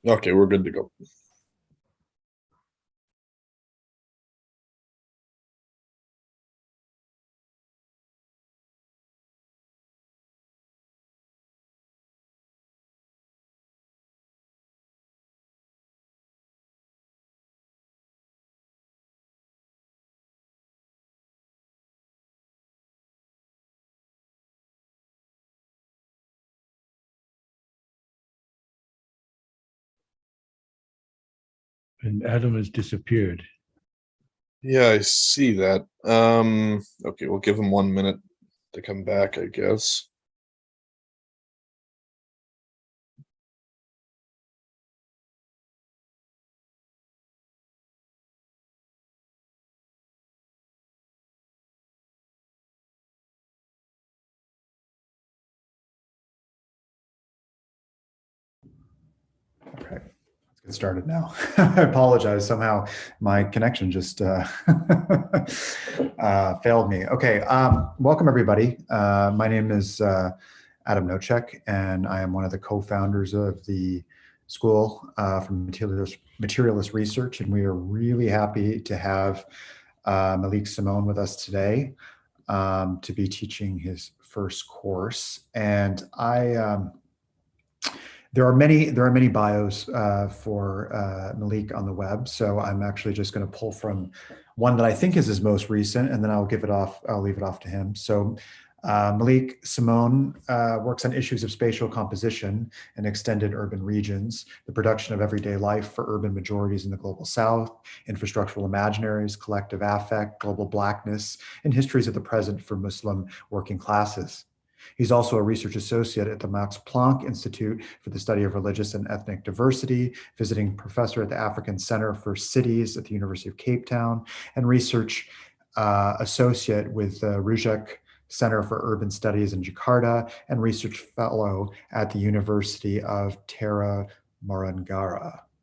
Okay, we're good to go. And Adam has disappeared. Yeah, I see that. Okay, we'll give him 1 minute to come back, I guess. Okay, let's get started now. I apologize. Somehow my connection just failed me. Okay, welcome everybody. My name is Adam Nocek, and I am one of the co-founders of the School for Materialist Research, and we are really happy to have Maliq Simone with us today to be teaching his first course. And there are many bios for Maliq on the web, so I'm actually just going to pull from one that I think is his most recent, and then I'll leave it off to him. So Maliq Simone works on issues of spatial composition in extended urban regions, the production of everyday life for urban majorities in the global South, infrastructural imaginaries, collective affect, global Blackness, and histories of the present for Muslim working classes. He's also a research associate at the Max Planck Institute for the Study of Religious and Ethnic Diversity, visiting professor at the African Center for Cities at the University of Cape Town, and research associate with the Routledge Center for Urban Studies in Jakarta, and research fellow at the University of Tarumanagara.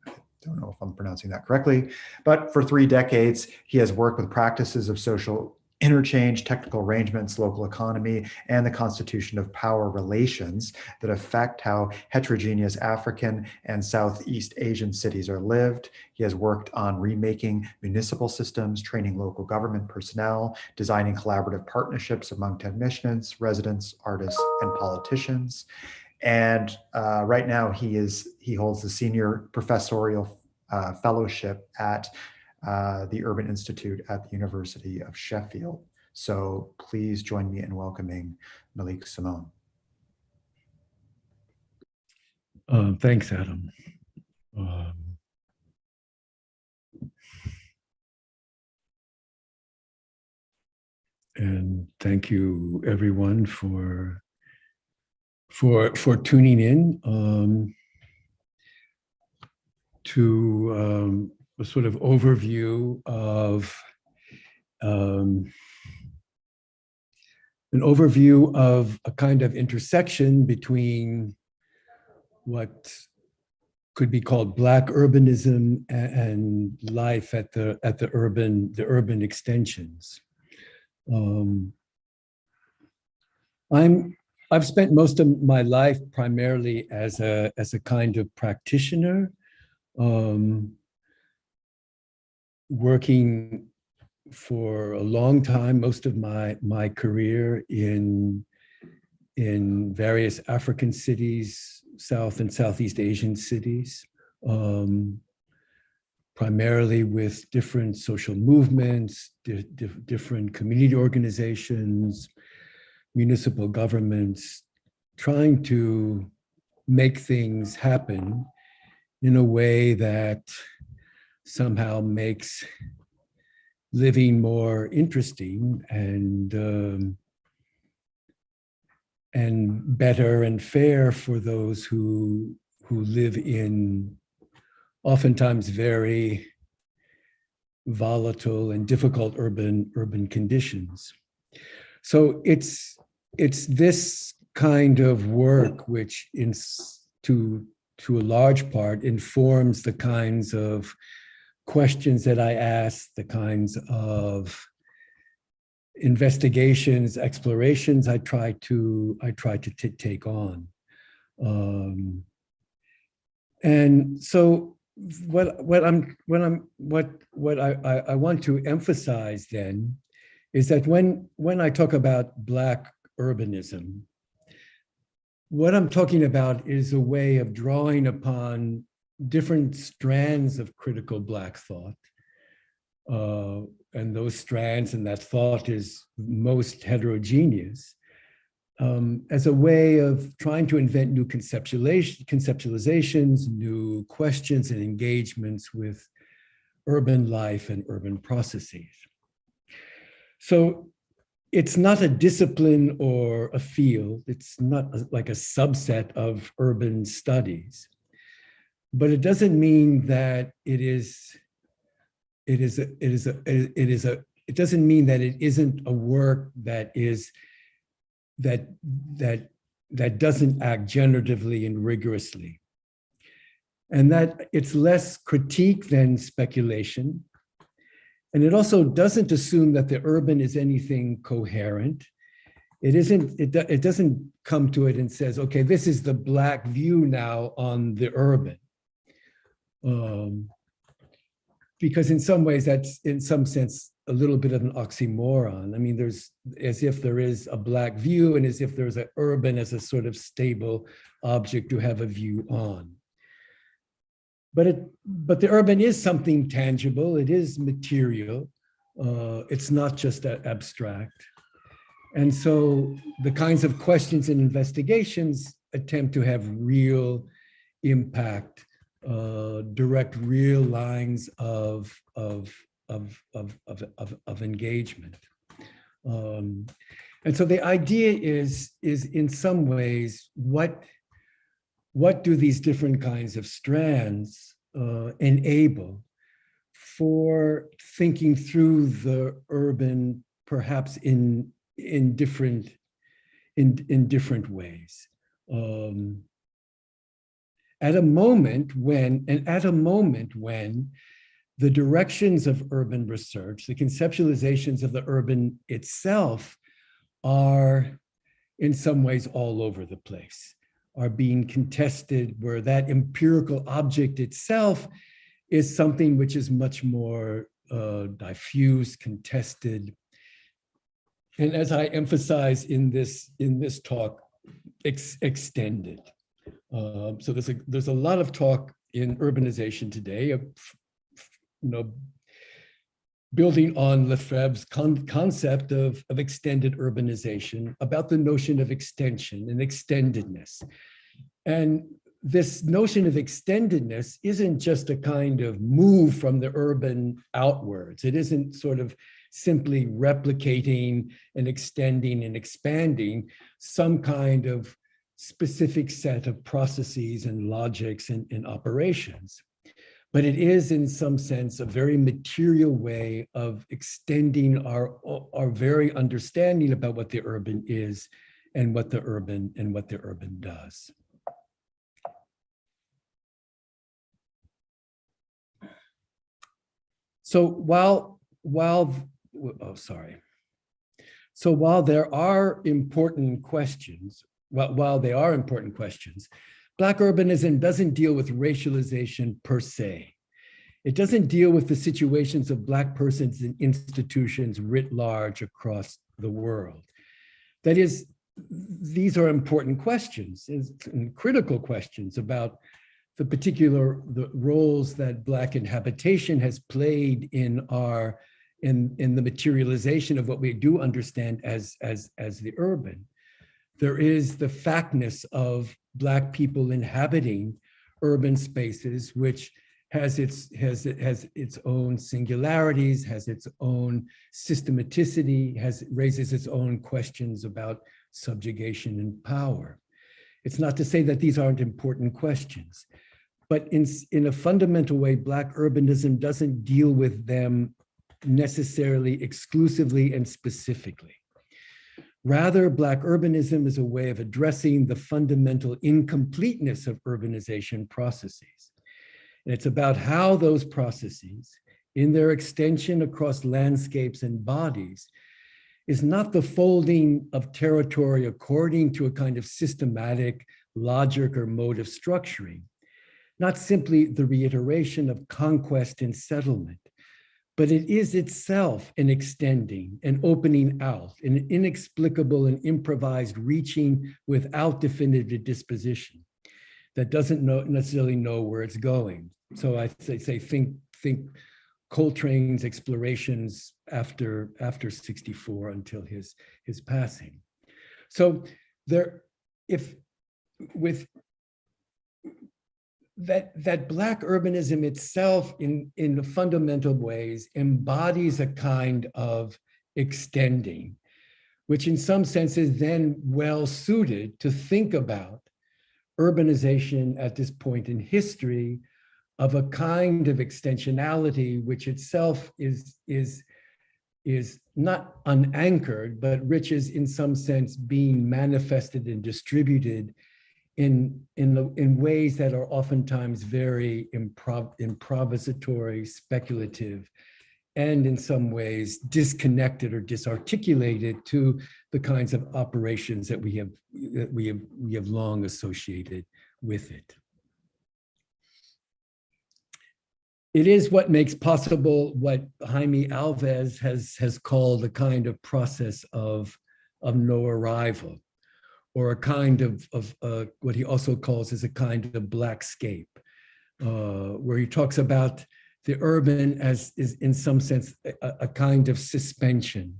I don't know if I'm pronouncing that correctly, but for 3 decades, he has worked with practices of social interchange, technical arrangements, local economy, and the constitution of power relations that affect how heterogeneous African and Southeast Asian cities are lived. He has worked on remaking municipal systems, training local government personnel, designing collaborative partnerships among technicians, residents, artists, and politicians. And right now he holds the Senior Professorial Fellowship at the Urban Institute at the University of Sheffield. So please join me in welcoming Maliq Simone. Thanks, Adam. And thank you, everyone, for tuning in to a sort of overview of an overview of a kind of intersection between what could be called Black urbanism and life at the urban extensions. I've spent most of my life primarily as a kind of practitioner, working for a long time, most of my career in various African cities, South and Southeast Asian cities, primarily with different social movements, different community organizations, municipal governments, trying to make things happen in a way that somehow makes living more interesting and better and fair for those who live in oftentimes very volatile and difficult urban conditions. So it's this kind of work which to a large part informs the kinds of questions that I ask, the kinds of investigations, explorations I try to take on. And so what I want to emphasize then is that when I talk about Black urbanism, what I'm talking about is a way of drawing upon different strands of critical Black thought. And those strands and that thought is most heterogeneous, as a way of trying to invent new conceptualizations, new questions and engagements with urban life and urban processes. So it's not a discipline or a field. It's not like a subset of urban studies, but it doesn't mean that it doesn't mean that it isn't a work that doesn't act generatively and rigorously, and that it's less critique than speculation. And it also doesn't assume that the urban is anything coherent. It doesn't come to it and says, okay, this is the Black view now on the urban. Because in some ways, that's in some sense a little bit of an oxymoron. I mean, there's as if there is a Black view and as if there's an urban as a sort of stable object to have a view on. But the urban is something tangible. It is material. It's not just abstract. And so the kinds of questions and investigations attempt to have real impact, direct real lines of engagement. And so the idea is in some ways, what do these different kinds of strands enable for thinking through the urban, perhaps in different ways? At a moment when the directions of urban research, the conceptualizations of the urban itself are in some ways all over the place, are being contested, where that empirical object itself is something which is much more diffuse, contested. And as I emphasize in this talk, extended. So there's a lot of talk in urbanization today of, building on Lefebvre's concept of extended urbanization, about the notion of extension and extendedness. And this notion of extendedness isn't just a kind of move from the urban outwards. It isn't sort of simply replicating and extending and expanding some kind of specific set of processes and logics and operations. But it is, in some sense, a very material way of extending our very understanding about what the urban is and what the urban does. So while there are important questions, Black urbanism doesn't deal with racialization per se. It doesn't deal with the situations of Black persons in institutions writ large across the world. That is, these are important questions and critical questions about the roles that Black inhabitation has played in the materialization of what we do understand as the urban. There is the factness of Black people inhabiting urban spaces, which has its own singularities, has its own systematicity, raises its own questions about subjugation and power. It's not to say that these aren't important questions, but in a fundamental way, Black urbanism doesn't deal with them necessarily exclusively and specifically. Rather, Black urbanism is a way of addressing the fundamental incompleteness of urbanization processes. And it's about how those processes, in their extension across landscapes and bodies, is not the folding of territory according to a kind of systematic logic or mode of structuring. not simply the reiteration of conquest and settlement, but it is itself an extending, an opening out, an inexplicable and improvised reaching without definitive disposition that doesn't necessarily know where it's going. So I say think Coltrane's explorations after 64 until his passing. So there, if with that Black urbanism itself in the fundamental ways embodies a kind of extending, which in some sense is then well suited to think about urbanization at this point in history of a kind of extensionality, which itself is not unanchored, but which is in some sense being manifested and distributed in ways that are oftentimes very improvisatory, speculative, and in some ways disconnected or disarticulated to the kinds of operations that we have long associated with it. It is what makes possible what Jaime Alves has called a kind of process of no arrival, or a kind of what he also calls as a kind of blackscape, where he talks about the urban as is in some sense a kind of suspension,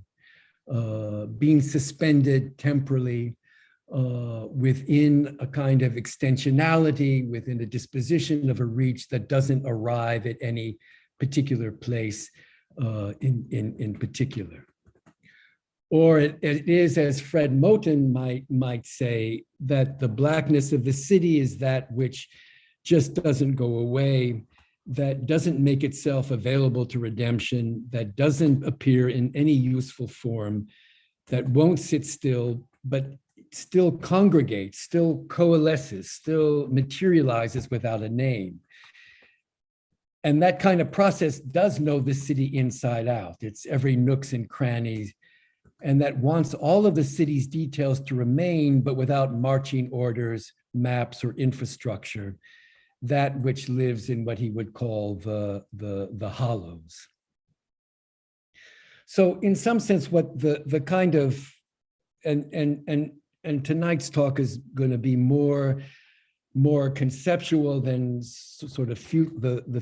being suspended temporally within a kind of extensionality, within a disposition of a reach that doesn't arrive at any particular place in particular. Or it is, as Fred Moten might say, that the Blackness of the city is that which just doesn't go away, that doesn't make itself available to redemption, that doesn't appear in any useful form, that won't sit still, but still congregates, still coalesces, still materializes without a name. And that kind of process does know the city inside out. It's every nooks and crannies, and that wants all of the city's details to remain, but without marching orders, maps, or infrastructure, that which lives in what he would call the hollows. So in some sense, what the kind of, and tonight's talk is going to be more conceptual than sort of the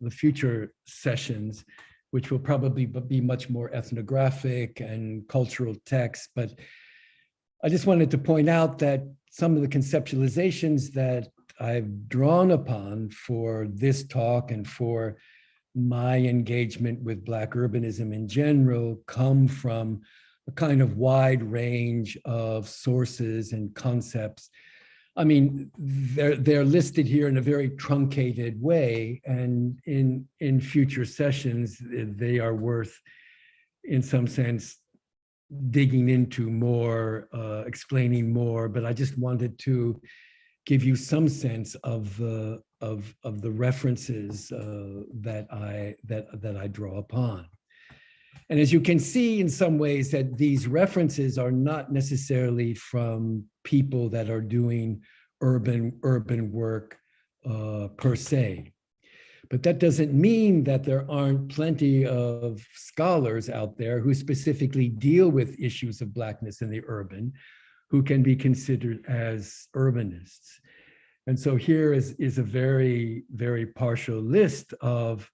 future sessions, which will probably be much more ethnographic and cultural text. But I just wanted to point out that some of the conceptualizations that I've drawn upon for this talk and for my engagement with Black urbanism in general come from a kind of wide range of sources and concepts. I mean, they're listed here in a very truncated way, and in future sessions, they are worth, in some sense, digging into more, explaining more. But I just wanted to give you some sense of the references that I draw upon. And as you can see, in some ways, that these references are not necessarily from people that are doing urban work per se. But that doesn't mean that there aren't plenty of scholars out there who specifically deal with issues of Blackness in the urban, who can be considered as urbanists. And so here is a very, very partial list of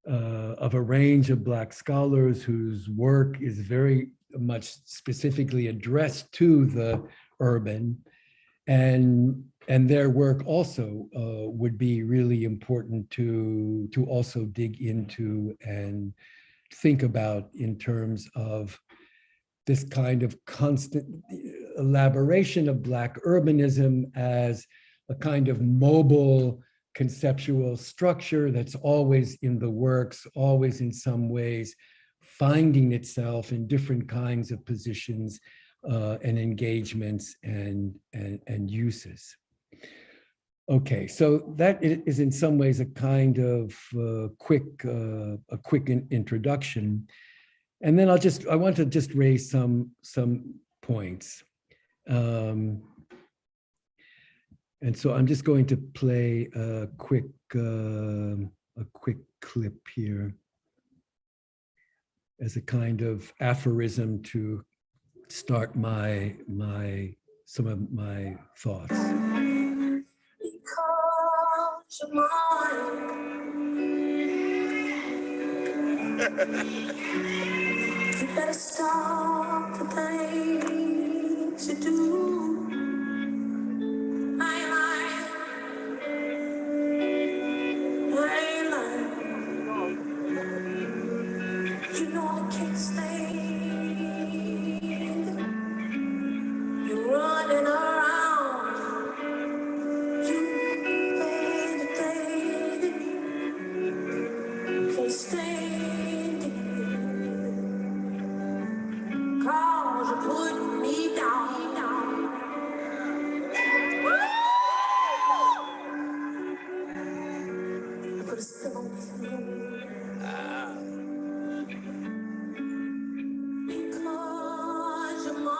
a range of Black scholars whose work is very much specifically addressed to the urban, and their work also would be really important to also dig into and think about in terms of this kind of constant elaboration of Black urbanism as a kind of mobile conceptual structure that's always in the works, always in some ways finding itself in different kinds of positions and engagements and uses. Okay, so that is in some ways a kind of quick introduction, and then I want to just raise some points. And so I'm just going to play a quick clip here as a kind of aphorism to start some of my thoughts. Because you're mine. You better stop the things you do. I you know I can't stand. You're running around. You can't stand it. 'Cause you're putting me down. I put a spell on you. Because you're mine.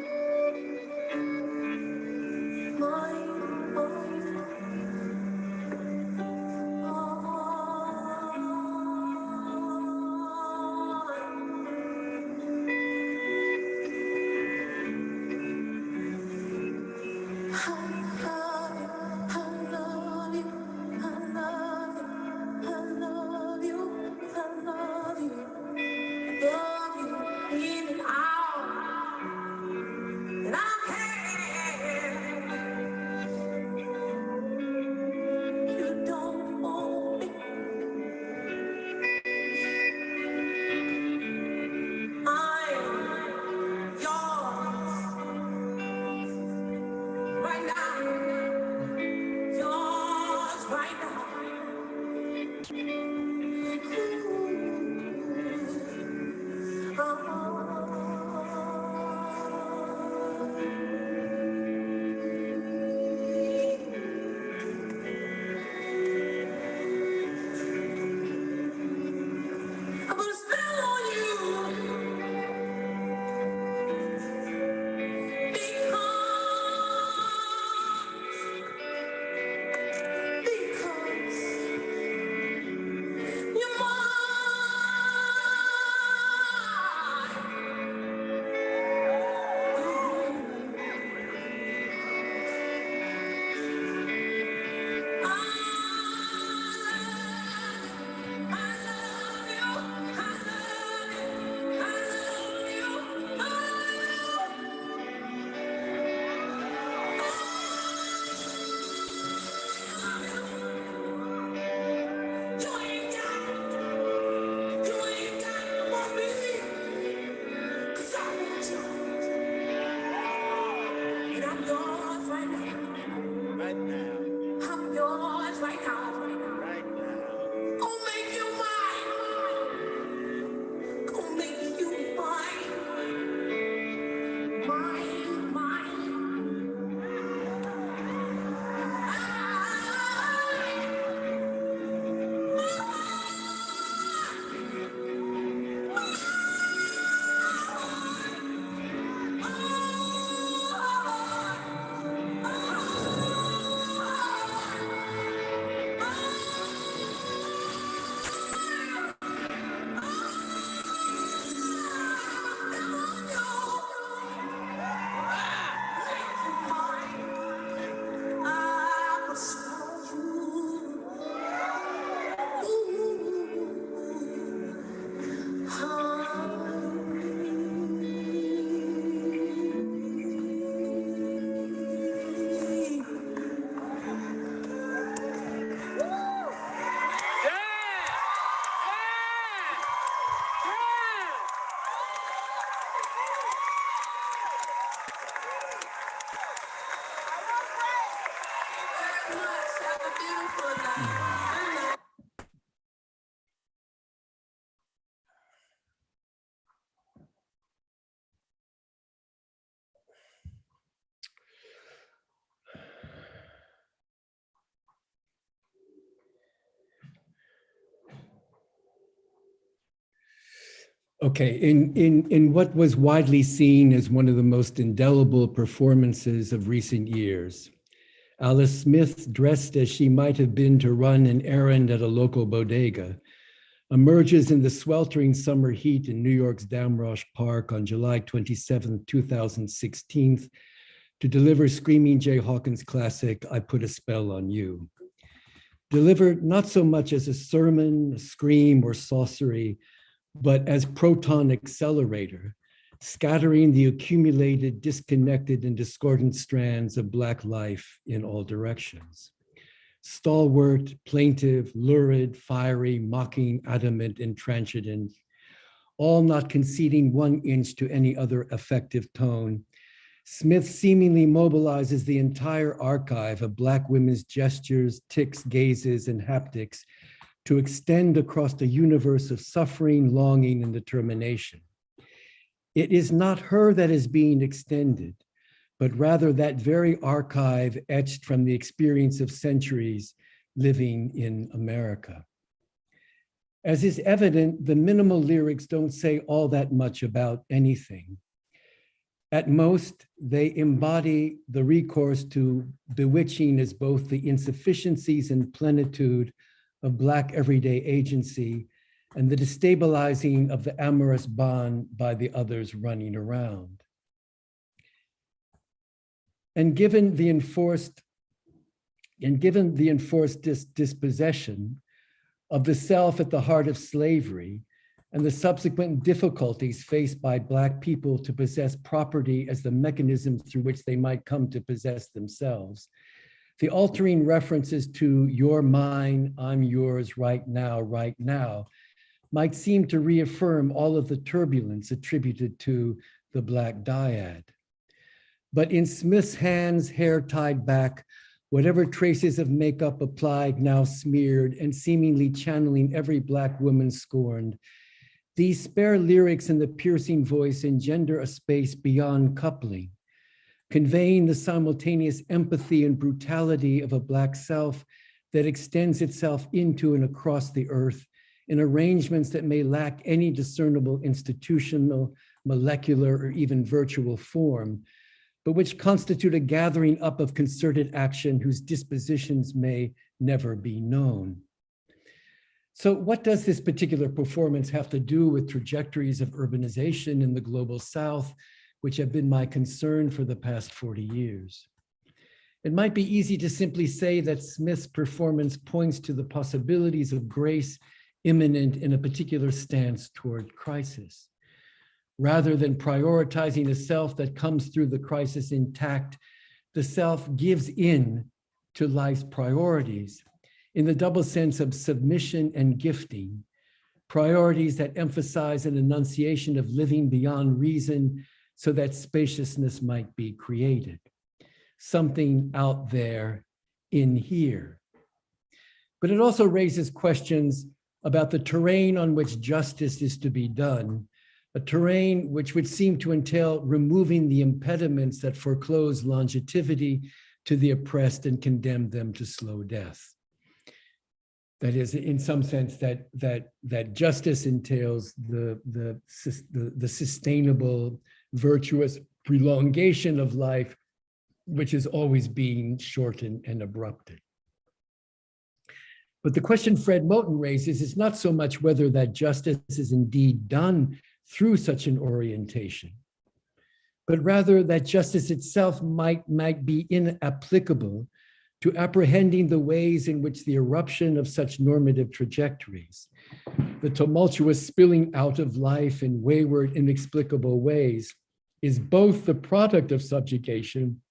Mine. Okay, in what was widely seen as one of the most indelible performances of recent years, Alice Smith, dressed as she might have been to run an errand at a local bodega, emerges in the sweltering summer heat in New York's Damrosch Park on July 27, 2016, to deliver Screaming Jay Hawkins' classic, I Put a Spell on You. Delivered not so much as a sermon, a scream, or sorcery, but as proton accelerator, scattering the accumulated, disconnected, and discordant strands of Black life in all directions. Stalwart, plaintive, lurid, fiery, mocking, adamant, intransigent, all not conceding 1 inch to any other effective tone, Smith seemingly mobilizes the entire archive of Black women's gestures, tics, gazes, and haptics to extend across the universe of suffering, longing, and determination. It is not her that is being extended, but rather that very archive etched from the experience of centuries living in America. As is evident, the minimal lyrics don't say all that much about anything. At most, they embody the recourse to bewitching as both the insufficiencies and plenitude of Black everyday agency and the destabilizing of the amorous bond by the others running around. And given the enforced dispossession of the self at the heart of slavery and the subsequent difficulties faced by Black people to possess property as the mechanism through which they might come to possess themselves, the altering references to you're mine, I'm yours right now, might seem to reaffirm all of the turbulence attributed to the Black dyad. But in Smith's hands, hair tied back, whatever traces of makeup applied, now smeared, and seemingly channeling every Black woman scorned, these spare lyrics and the piercing voice engender a space beyond coupling, conveying the simultaneous empathy and brutality of a Black self that extends itself into and across the earth in arrangements that may lack any discernible institutional, molecular, or even virtual form, but which constitute a gathering up of concerted action whose dispositions may never be known. So what does this particular performance have to do with trajectories of urbanization in the global South, which have been my concern for the past 40 years? It might be easy to simply say that Smith's performance points to the possibilities of grace imminent in a particular stance toward crisis. Rather than prioritizing a self that comes through the crisis intact, the self gives in to life's priorities in the double sense of submission and gifting, priorities that emphasize an enunciation of living beyond reason so that spaciousness might be created. Something out there in here. But it also raises questions about the terrain on which justice is to be done, a terrain which would seem to entail removing the impediments that foreclose longevity to the oppressed and condemn them to slow death. That is, in some sense, that justice entails the sustainable, virtuous prolongation of life, which is always being shortened and abrupted. But the question Fred Moten raises is not so much whether that justice is indeed done through such an orientation, but rather that justice itself might be inapplicable to apprehending the ways in which the eruption of such normative trajectories, the tumultuous spilling out of life in wayward, inexplicable ways, is both the product of subjugation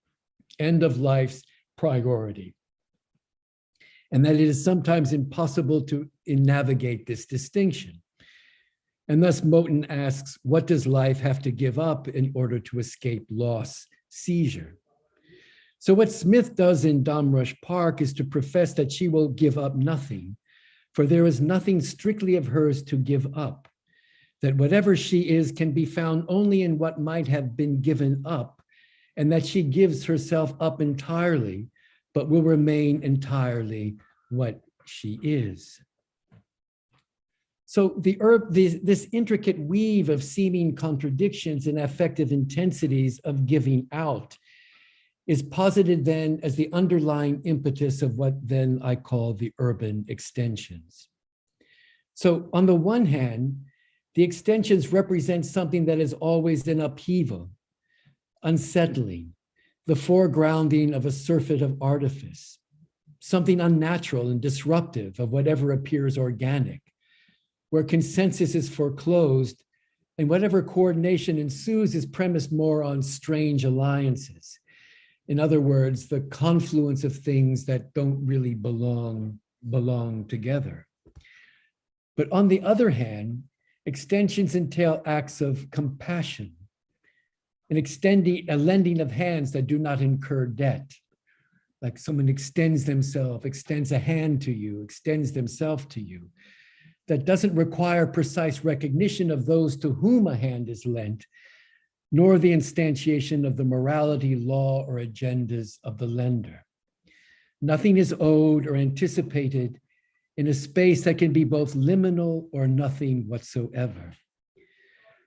and of life's priority. And that it is sometimes impossible to navigate this distinction. And thus Moten asks, what does life have to give up in order to escape loss, seizure? So what Smith does in Damrosch Park is to profess that she will give up nothing, for there is nothing strictly of hers to give up, that whatever she is can be found only in what might have been given up, and that she gives herself up entirely, but will remain entirely what she is. So this intricate weave of seeming contradictions and affective intensities of giving out is posited then as the underlying impetus of what then I call the urban extensions. So on the one hand, the extensions represent something that is always in upheaval, unsettling, the foregrounding of a surfeit of artifice, something unnatural and disruptive of whatever appears organic, where consensus is foreclosed and whatever coordination ensues is premised more on strange alliances. In other words, the confluence of things that don't really belong together. But on the other hand, extensions entail acts of compassion, a lending of hands that do not incur debt. Like someone extends a hand to you, extends themselves to you. That doesn't require precise recognition of those to whom a hand is lent, nor the instantiation of the morality, law, or agendas of the lender. Nothing is owed or anticipated in a space that can be both liminal or nothing whatsoever.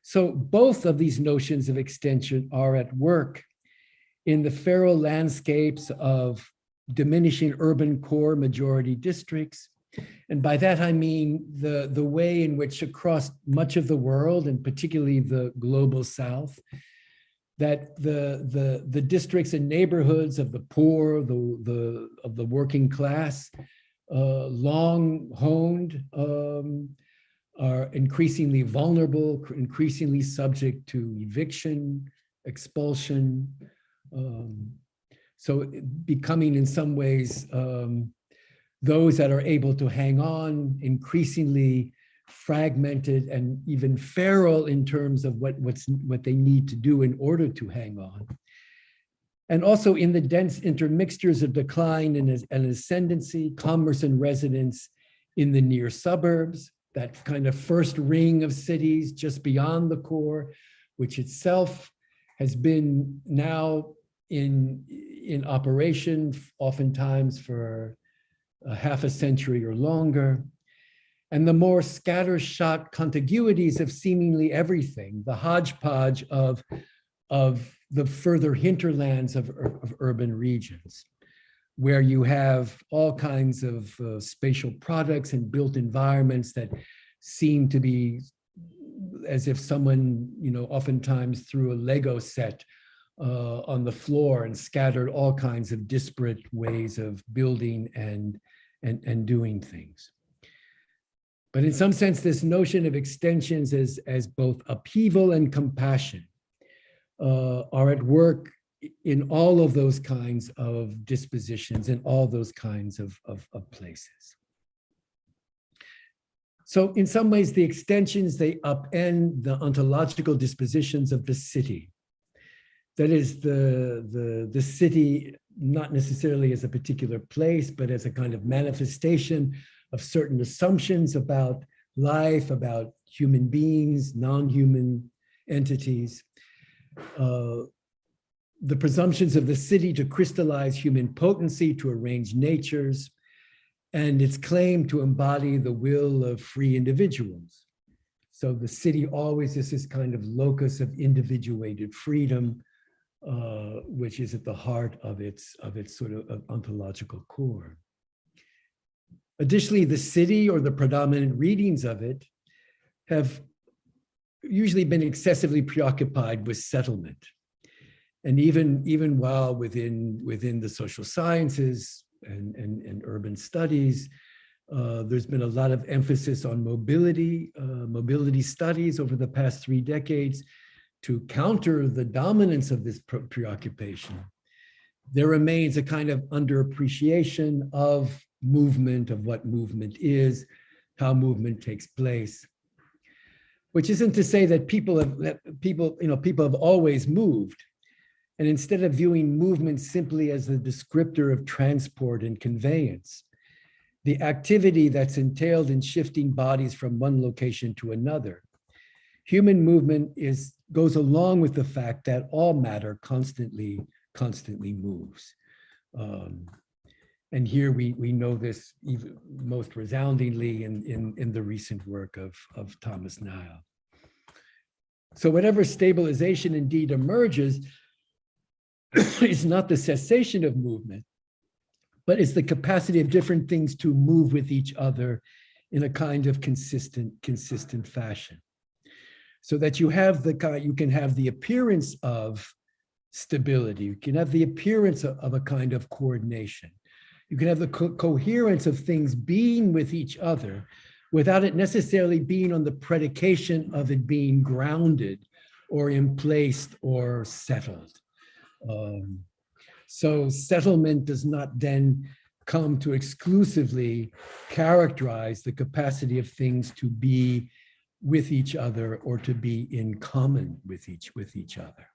So both of these notions of extension are at work in the feral landscapes of diminishing urban core majority districts. And by that, I mean the way in which across much of the world, and particularly the global South, that the districts and neighborhoods of the poor, of the working class, long honed, are increasingly vulnerable, increasingly subject to eviction, expulsion. So becoming in some ways, those that are able to hang on, increasingly fragmented and even feral in terms of what they need to do in order to hang on. And also in the dense intermixtures of decline and ascendancy, commerce and residence in the near suburbs, that kind of first ring of cities just beyond the core, which itself has been now in operation oftentimes for half a century or longer, and the more scattershot contiguities of seemingly everything, the hodgepodge of the further hinterlands of urban regions, where you have all kinds of spatial products and built environments that seem to be as if someone, oftentimes threw a Lego set on the floor and scattered all kinds of disparate ways of building and doing things. But in some sense, this notion of extensions as both upheaval and compassion are at work in all of those kinds of dispositions, in all those kinds of places. So in some ways, the extensions, they upend the ontological dispositions of the city. That is the city, not necessarily as a particular place, but as a kind of manifestation of certain assumptions about life, about human beings, non-human entities. The presumptions of the city to crystallize human potency, to arrange natures, and its claim to embody the will of free individuals. So the city always is this kind of locus of individuated freedom, which is at the heart of its sort of ontological core. Additionally, the city, or the predominant readings of it, have usually been excessively preoccupied with settlement. And even while within the social sciences and urban studies, there's been a lot of emphasis on mobility studies over the past 3 decades to counter the dominance of this preoccupation. There remains a kind of underappreciation of movement, of what movement is, how movement takes place. Which isn't to say that people have always moved. And instead of viewing movement simply as the descriptor of transport and conveyance, the activity that's entailed in shifting bodies from one location to another, human movement goes along with the fact that all matter constantly moves. And here we know this even most resoundingly in the recent work of Thomas Nile. So whatever stabilization indeed emerges is not the cessation of movement, but it's the capacity of different things to move with each other in a kind of consistent fashion. So that you can have the appearance of stability, you can have the appearance of a kind of coordination. You can have the coherence of things being with each other without it necessarily being on the predication of it being grounded or emplaced or settled. So settlement does not then come to exclusively characterize the capacity of things to be with each other or to be in common with each other.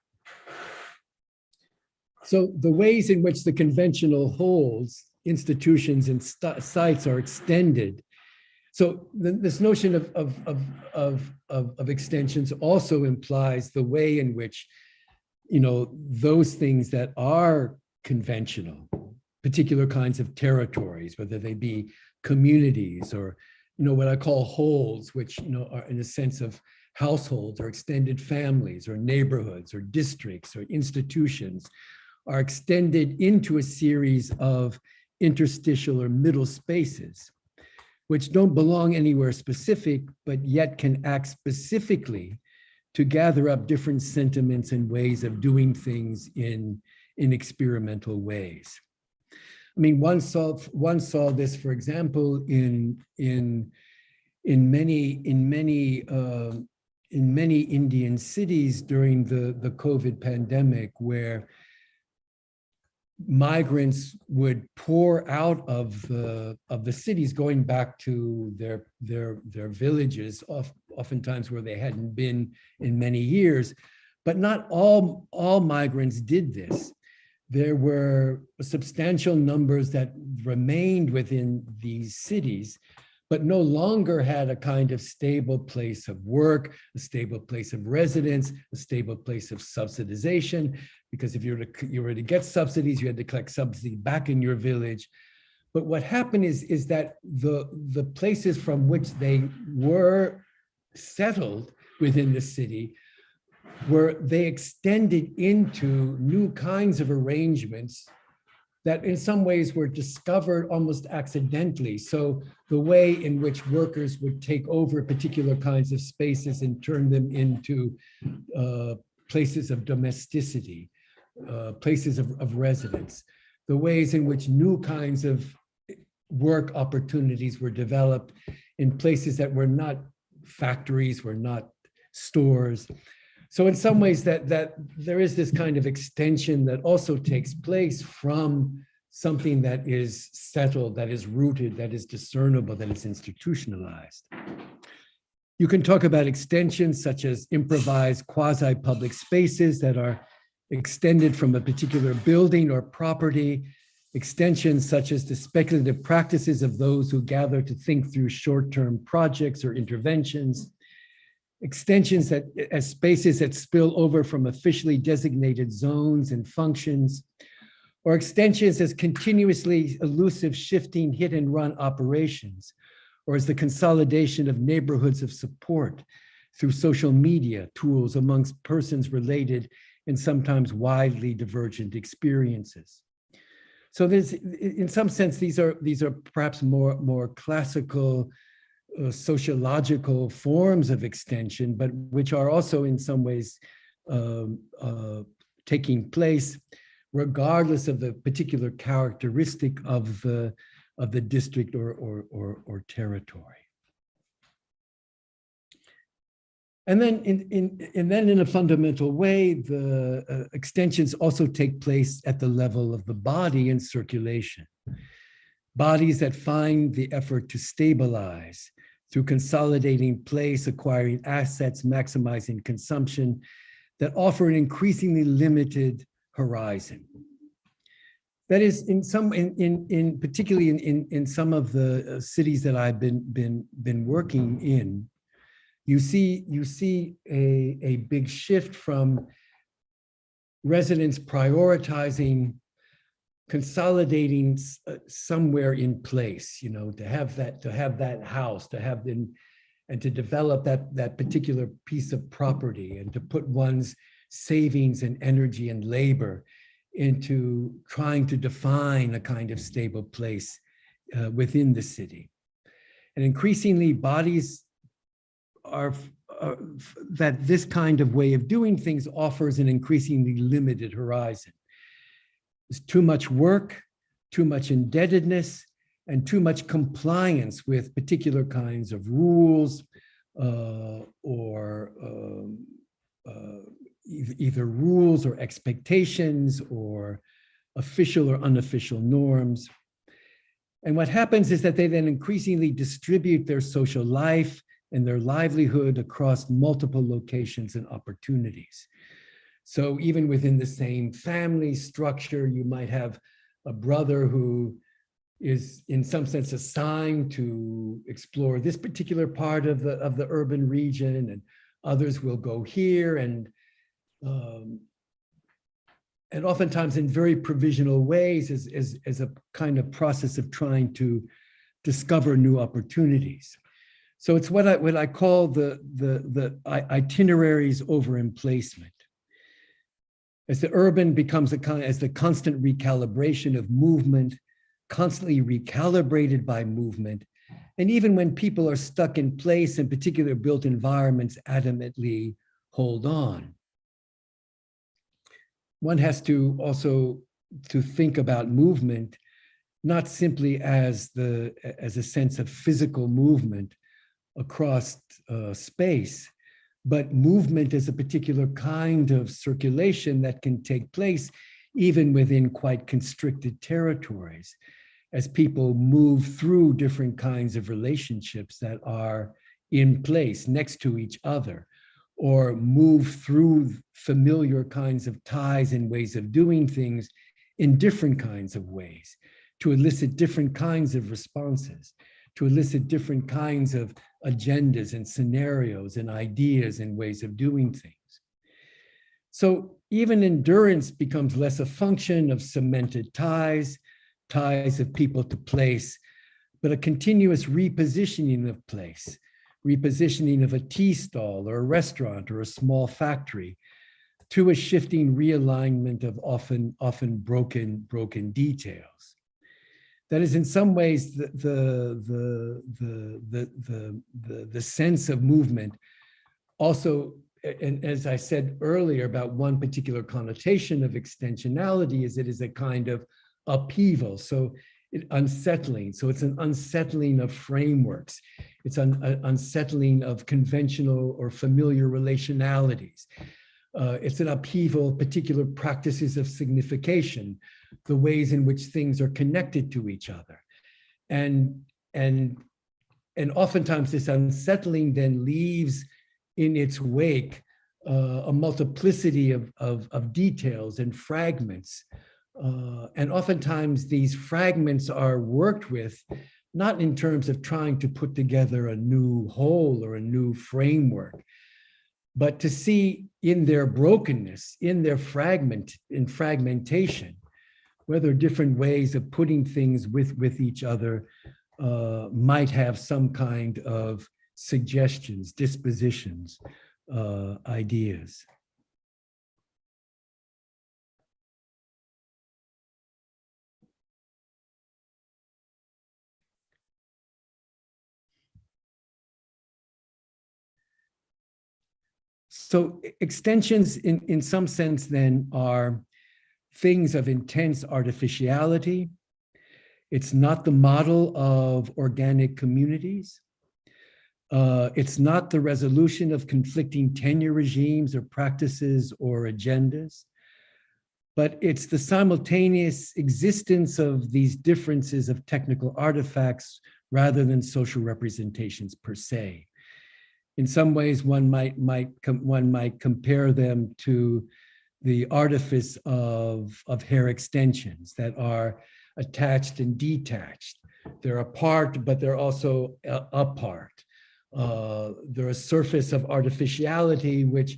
So the ways in which the conventional wholes, institutions, and sites are extended. So this notion of extensions also implies the way in which, those things that are conventional, particular kinds of territories, whether they be communities or, what I call wholes, which, are in a sense of households or extended families or neighborhoods or districts or institutions, are extended into a series of interstitial or middle spaces, which don't belong anywhere specific, but yet can act specifically to gather up different sentiments and ways of doing things in experimental ways. I mean, one saw this, for example, in many Indian cities during the COVID pandemic, where migrants would pour out of the cities, going back to their villages, oftentimes where they hadn't been in many years. But not all migrants did this. There were substantial numbers that remained within these cities, but no longer had a kind of stable place of work, a stable place of residence, a stable place of subsidization, because if you were to get subsidies, you had to collect subsidy back in your village. But what happened is that the places from which they were settled within the city they extended into new kinds of arrangements that in some ways were discovered almost accidentally. So the way in which workers would take over particular kinds of spaces and turn them into places of domesticity, places of residence, the ways in which new kinds of work opportunities were developed in places that were not factories, were not stores. So in some ways that there is this kind of extension that also takes place from something that is settled, that is rooted, that is discernible, that is institutionalized. You can talk about extensions such as improvised quasi-public spaces that are extended from a particular building or property, extensions such as the speculative practices of those who gather to think through short-term projects or interventions, extensions as spaces that spill over from officially designated zones and functions, or extensions as continuously elusive, shifting, hit and run operations, or as the consolidation of neighborhoods of support through social media tools amongst persons related in sometimes widely divergent experiences. So there's, in some sense, these are perhaps more classical sociological forms of extension, but which are also in some ways taking place regardless of the particular characteristic of the district or territory. And then in a fundamental way, the extensions also take place at the level of the body and circulation. Bodies that find the effort to stabilize through consolidating place, acquiring assets, maximizing consumption, that offer an increasingly limited horizon. That is, particularly in some of the cities that I've been working in, you see a big shift from residents prioritizing consolidating somewhere in place, to have that house, and to develop that particular piece of property, and to put one's savings and energy and labor into trying to define a kind of stable place within the city. And increasingly, bodies are that this kind of way of doing things offers an increasingly limited horizon. There's too much work, too much indebtedness, and too much compliance with particular kinds of rules or either rules or expectations or official or unofficial norms. And what happens is that they then increasingly distribute their social life and their livelihood across multiple locations and opportunities. So even within the same family structure, you might have a brother who is in some sense assigned to explore this particular part of the urban region, and others will go here, and oftentimes in very provisional ways as a kind of process of trying to discover new opportunities. So it's what I call the itineraries over emplacement. As the urban becomes as the constant recalibration of movement, constantly recalibrated by movement, and even when people are stuck in place in particular built environments adamantly hold on. One has to also think about movement, not simply as a sense of physical movement across space, but movement is a particular kind of circulation that can take place even within quite constricted territories, as people move through different kinds of relationships that are in place next to each other, or move through familiar kinds of ties and ways of doing things in different kinds of ways, to elicit different kinds of responses, to elicit different kinds of agendas and scenarios and ideas and ways of doing things. So even endurance becomes less a function of cemented ties of people to place, but a continuous repositioning of place, repositioning of a tea stall or a restaurant or a small factory to a shifting realignment of often broken details. That is, in some ways, the sense of movement also, and as I said earlier about one particular connotation of extensionality, is it is a kind of upheaval, so unsettling. So it's an unsettling of frameworks. It's an unsettling of conventional or familiar relationalities. It's an upheaval of particular practices of signification, the ways in which things are connected to each other. And oftentimes this unsettling then leaves in its wake a multiplicity of details and fragments. And oftentimes these fragments are worked with, not in terms of trying to put together a new whole or a new framework, but to see in their brokenness, in their fragmentation, whether different ways of putting things with each other might have some kind of suggestions, dispositions, ideas. So extensions in some sense then are things of intense artificiality. It's not the model of organic communities. It's not the resolution of conflicting tenure regimes or practices or agendas, but it's the simultaneous existence of these differences of technical artifacts rather than social representations per se. In some ways, one might compare them to the artifice of hair extensions that are attached and detached. They're apart, but they're also apart. They're a surface of artificiality which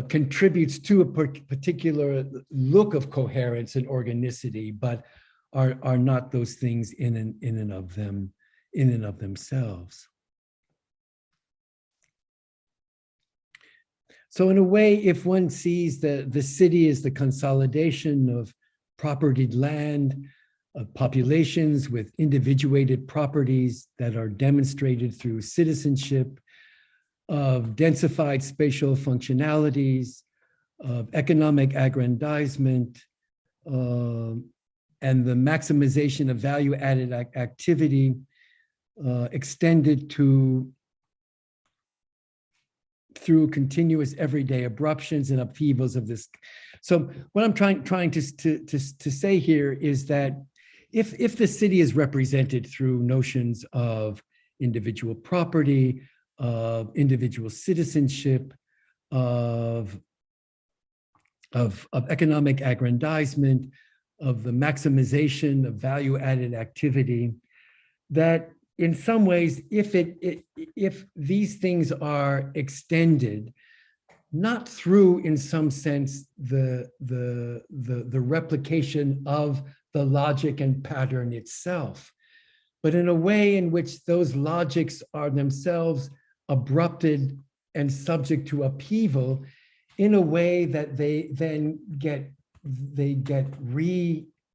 contributes to a particular look of coherence and organicity, but are not those things in and of themselves. So in a way, if one sees the city as the consolidation of propertied land, of populations with individuated properties that are demonstrated through citizenship, of densified spatial functionalities, of economic aggrandizement, and the maximization of value-added activity extended through continuous everyday abruptions and upheavals of this. So what I'm trying to say here is that if the city is represented through notions of individual property, of individual citizenship, of economic aggrandizement, of the maximization of value-added activity, that in some ways, if these things are extended, not through, in some sense, the replication of the logic and pattern itself, but in a way in which those logics are themselves abrupted and subject to upheaval, in a way that they then get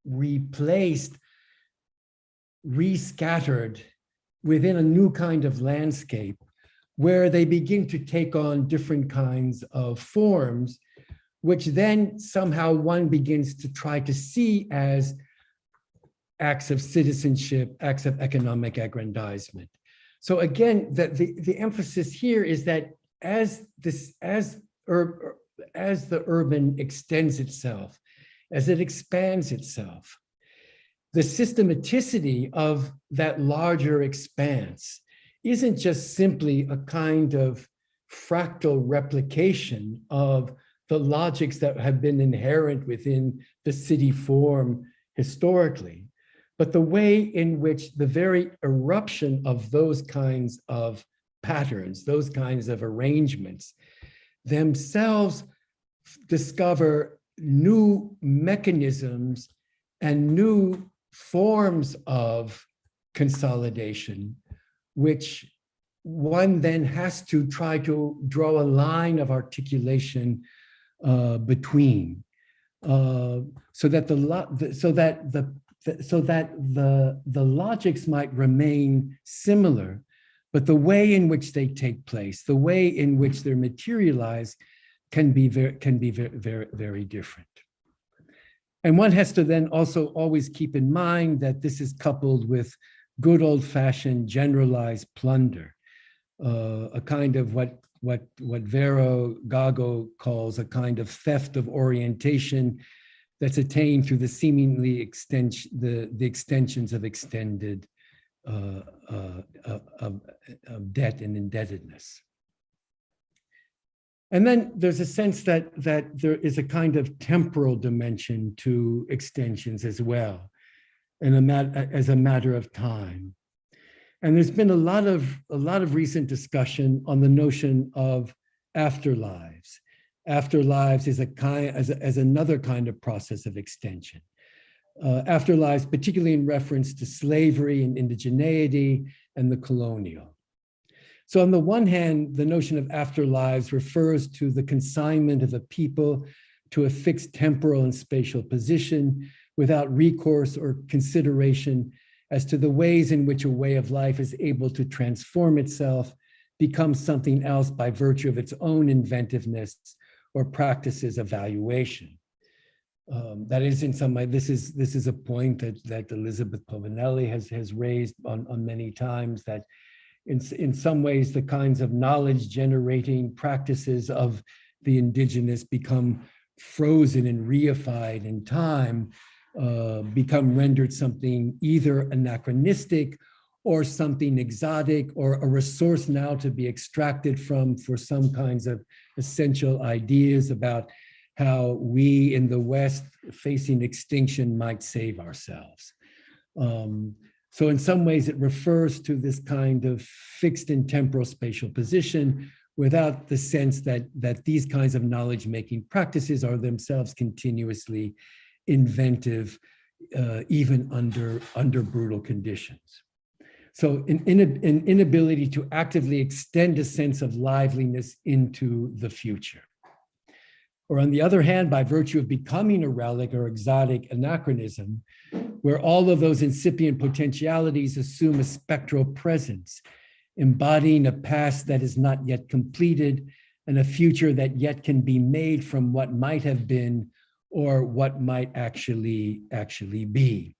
replaced, rescattered within a new kind of landscape, where they begin to take on different kinds of forms, which then somehow one begins to try to see as acts of citizenship, acts of economic aggrandizement. So again, the emphasis here is that as the urban extends itself, as it expands itself, the systematicity of that larger expanse isn't just simply a kind of fractal replication of the logics that have been inherent within the city form historically, but the way in which the very eruption of those kinds of patterns, those kinds of arrangements, themselves discover new mechanisms and new forms of consolidation, which one then has to try to draw a line of articulation between, so that the logics might remain similar, but the way in which they take place, the way in which they're materialized, can be very different. And one has to then also always keep in mind that this is coupled with good old-fashioned generalized plunder, a kind of what Vero Gago calls a kind of theft of orientation that's attained through the seemingly extensions of extended of debt and indebtedness. And then there's a sense that there is a kind of temporal dimension to extensions as well, and as a matter of time. And there's been a lot of recent discussion on the notion of afterlives. Afterlives is as another kind of process of extension. Afterlives, particularly in reference to slavery and indigeneity and the colonial. So on the one hand, the notion of afterlives refers to the consignment of a people to a fixed temporal and spatial position without recourse or consideration as to the ways in which a way of life is able to transform itself, become something else by virtue of its own inventiveness or practices of valuation. That is, in some way, this is a point that Elizabeth Povinelli has raised on many times, that in some ways the kinds of knowledge generating practices of the indigenous become frozen and reified in time, become rendered something either anachronistic or something exotic, or a resource now to be extracted from for some kinds of essential ideas about how we in the West facing extinction might save ourselves. So in some ways it refers to this kind of fixed and temporal spatial position without the sense that these kinds of knowledge-making practices are themselves continuously inventive, even under brutal conditions. So an inability to actively extend a sense of liveliness into the future. Or on the other hand, by virtue of becoming a relic or exotic anachronism, where all of those incipient potentialities assume a spectral presence, embodying a past that is not yet completed and a future that yet can be made from what might have been or what might actually be,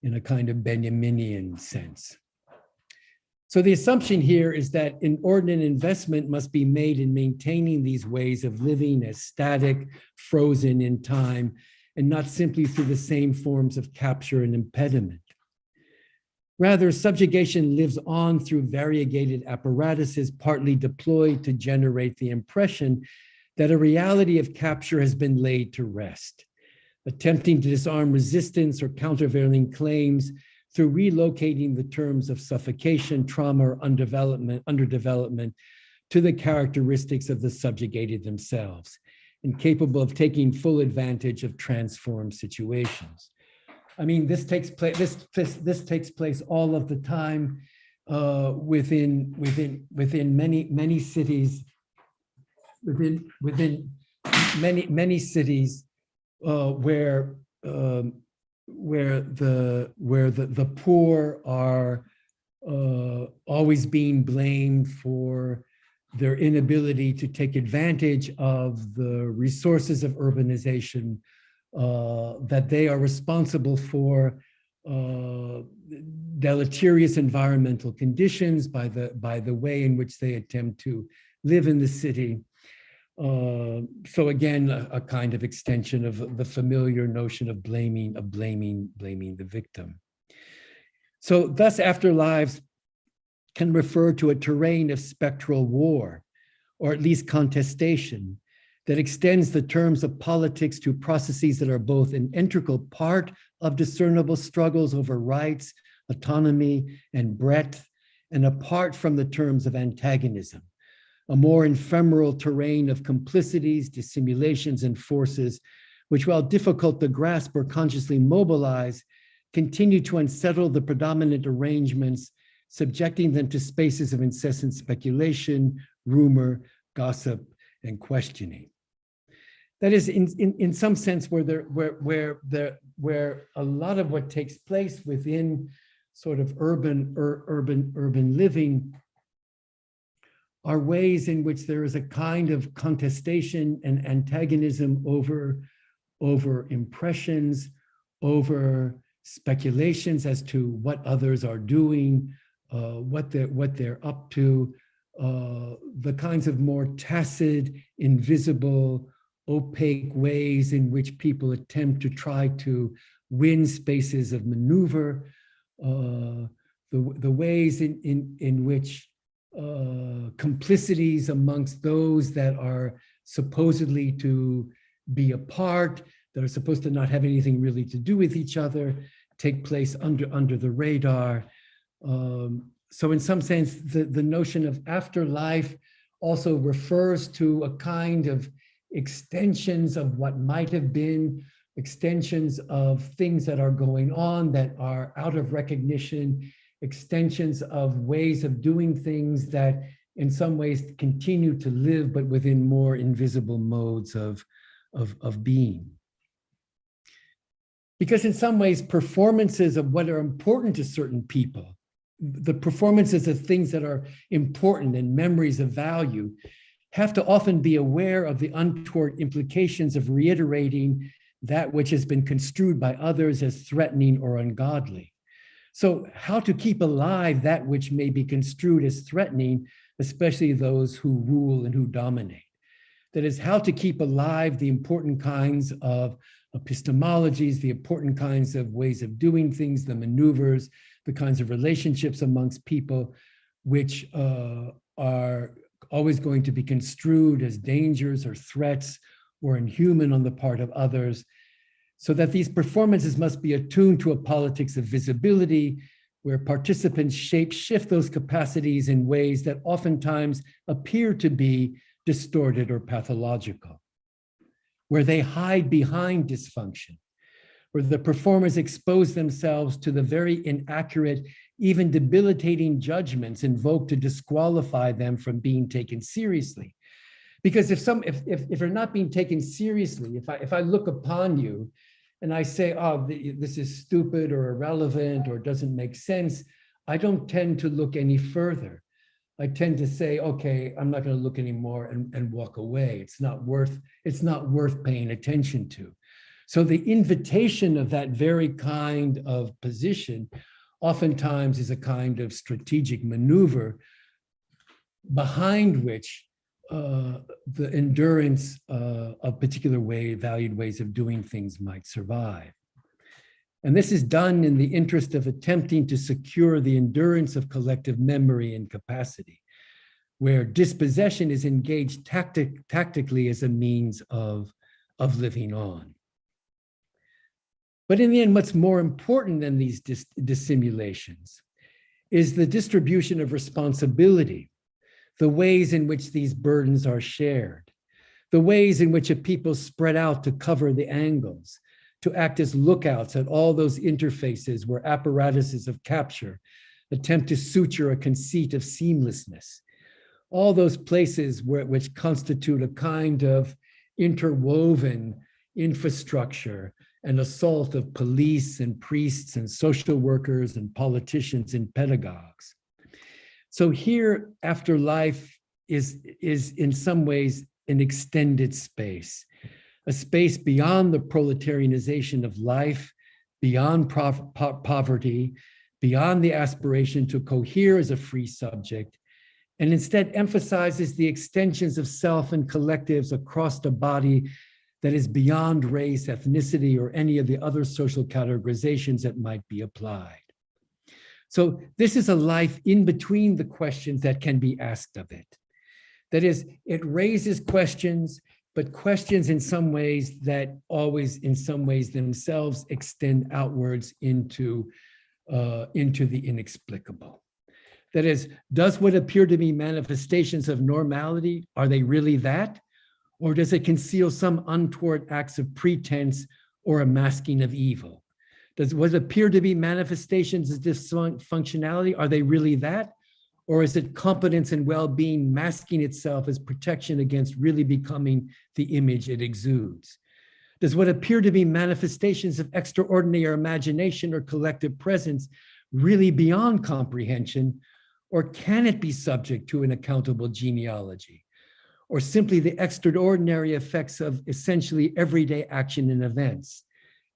in a kind of Benjaminian sense. So the assumption here is that inordinate investment must be made in maintaining these ways of living as static, frozen in time, and not simply through the same forms of capture and impediment. Rather, subjugation lives on through variegated apparatuses partly deployed to generate the impression that a reality of capture has been laid to rest, attempting to disarm resistance or countervailing claims through relocating the terms of suffocation, trauma, or underdevelopment to the characteristics of the subjugated themselves, incapable of taking full advantage of transformed situations. I mean, this takes place all of the time within many cities, within many cities where the poor are always being blamed for their inability to take advantage of the resources of urbanization, that they are responsible for deleterious environmental conditions by the way in which they attempt to live in the city. So again, a kind of extension of the familiar notion of blaming the victim. So thus, Afterlives can refer to a terrain of spectral war, or at least contestation, that extends the terms of politics to processes that are both an integral part of discernible struggles over rights, autonomy, and breadth, and apart from the terms of antagonism, a more ephemeral terrain of complicities, dissimulations, and forces, which, while difficult to grasp or consciously mobilize, continue to unsettle the predominant arrangements, subjecting them to spaces of incessant speculation, rumor, gossip, and questioning. That is, in some sense, where a lot of what takes place within sort of urban living are ways in which there is a kind of contestation and antagonism over impressions, over speculations as to what others are doing, what they're up to, the kinds of more tacit, invisible, opaque ways in which people attempt to try to win spaces of maneuver, the ways in which complicities amongst those that are supposedly to be apart, that are supposed to not have anything really to do with each other, take place under the radar. So in some sense, the notion of afterlife also refers to a kind of extensions of what might have been, extensions of things that are going on that are out of recognition, extensions of ways of doing things that in some ways continue to live, but within more invisible modes of being. Because in some ways, performances of what are important to certain people, the performances of things that are important and memories of value, have to often be aware of the untoward implications of reiterating that which has been construed by others as threatening or ungodly. So how to keep alive that which may be construed as threatening, especially those who rule and who dominate. That is, how to keep alive the important kinds of epistemologies, the important kinds of ways of doing things, the maneuvers, the kinds of relationships amongst people, which are always going to be construed as dangers or threats or inhuman on the part of others, so that these performances must be attuned to a politics of visibility where participants shift those capacities in ways that oftentimes appear to be distorted or pathological, where they hide behind dysfunction, where the performers expose themselves to the very inaccurate, even debilitating judgments invoked to disqualify them from being taken seriously. Because if you're not being taken seriously, if I look upon you and I say, oh, this is stupid or irrelevant or doesn't make sense, I don't tend to look any further. I tend to say, okay, I'm not going to look anymore and walk away. It's not worth paying attention to. So the invitation of that very kind of position oftentimes is a kind of strategic maneuver behind which the endurance of particular valued ways of doing things might survive. And this is done in the interest of attempting to secure the endurance of collective memory and capacity, where dispossession is engaged tactically as a means of living on. But in the end, what's more important than these dissimulations is the distribution of responsibility, the ways in which these burdens are shared, the ways in which a people spread out to cover the angles, to act as lookouts at all those interfaces where apparatuses of capture attempt to suture a conceit of seamlessness, all those places which constitute a kind of interwoven infrastructure and assault of police and priests and social workers and politicians and pedagogues. So here, Afterlife is in some ways an extended space, a space beyond the proletarianization of life, beyond poverty, beyond the aspiration to cohere as a free subject, and instead emphasizes the extensions of self and collectives across the body that is beyond race, ethnicity, or any of the other social categorizations that might be applied. So this is a life in between the questions that can be asked of it. That is, it raises questions, but questions in some ways that always, in some ways themselves, extend outwards into the inexplicable. That is, does what appear to be manifestations of normality, are they really that? Or does it conceal some untoward acts of pretense or a masking of evil? Does what appear to be manifestations of dysfunctionality, are they really that? Or is it competence and well-being masking itself as protection against really becoming the image it exudes? Does what appear to be manifestations of extraordinary imagination or collective presence really beyond comprehension, or can it be subject to an accountable genealogy? Or simply the extraordinary effects of essentially everyday action and events,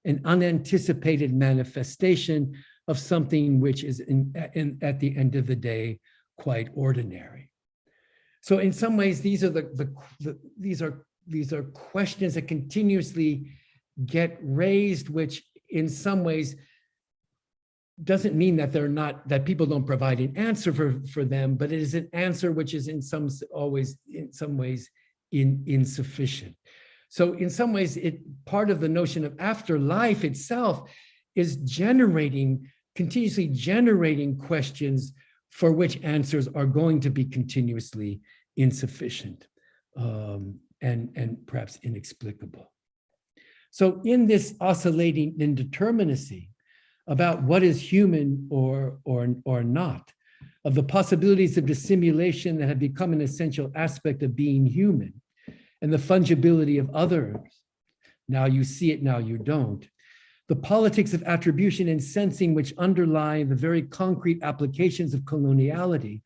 an unanticipated manifestation of something which is at the end of the day quite ordinary. So in some ways, these are questions that continuously get raised, which in some ways doesn't mean that that people don't provide an answer for them, but it is an answer which is in some ways insufficient. So in some ways, part of the notion of afterlife itself is continuously generating questions for which answers are going to be continuously insufficient and perhaps inexplicable. So in this oscillating indeterminacy about what is human or not, of the possibilities of dissimulation that have become an essential aspect of being human, and the fungibility of others, now you see it, now you don't, the politics of attribution and sensing which underlie the very concrete applications of coloniality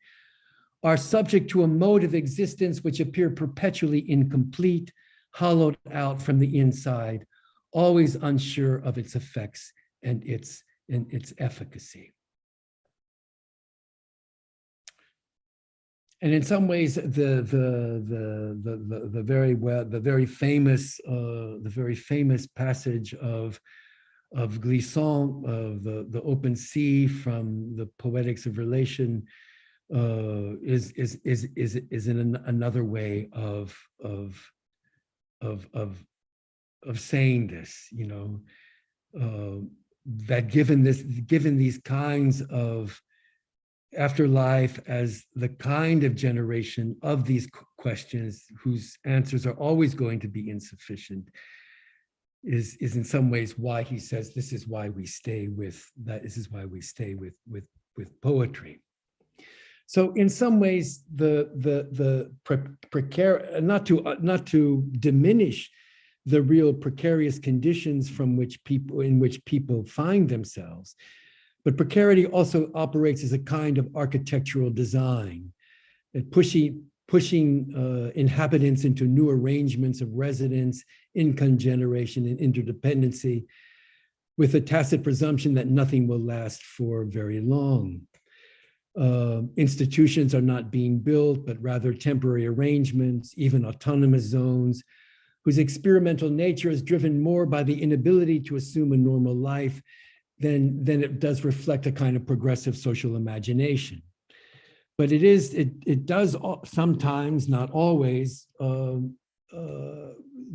are subject to a mode of existence which appear perpetually incomplete, hollowed out from the inside, always unsure of its effects and its efficacy. And in some ways, the very famous passage of Glissant, of the open sea from the Poetics of Relation, is in another way of saying this. that given these kinds of afterlife as the kind of generation of these questions whose answers are always going to be insufficient is in some ways why he says this is why we stay with that. This is why we stay with poetry. So in some ways, not to diminish the real precarious conditions in which people find themselves, but precarity also operates as a kind of architectural design, pushing inhabitants into new arrangements of residence, income generation, and interdependency, with a tacit presumption that nothing will last for very long. Institutions are not being built, but rather temporary arrangements, even autonomous zones, whose experimental nature is driven more by the inability to assume a normal life than it does reflect a kind of progressive social imagination. But it does sometimes, not always,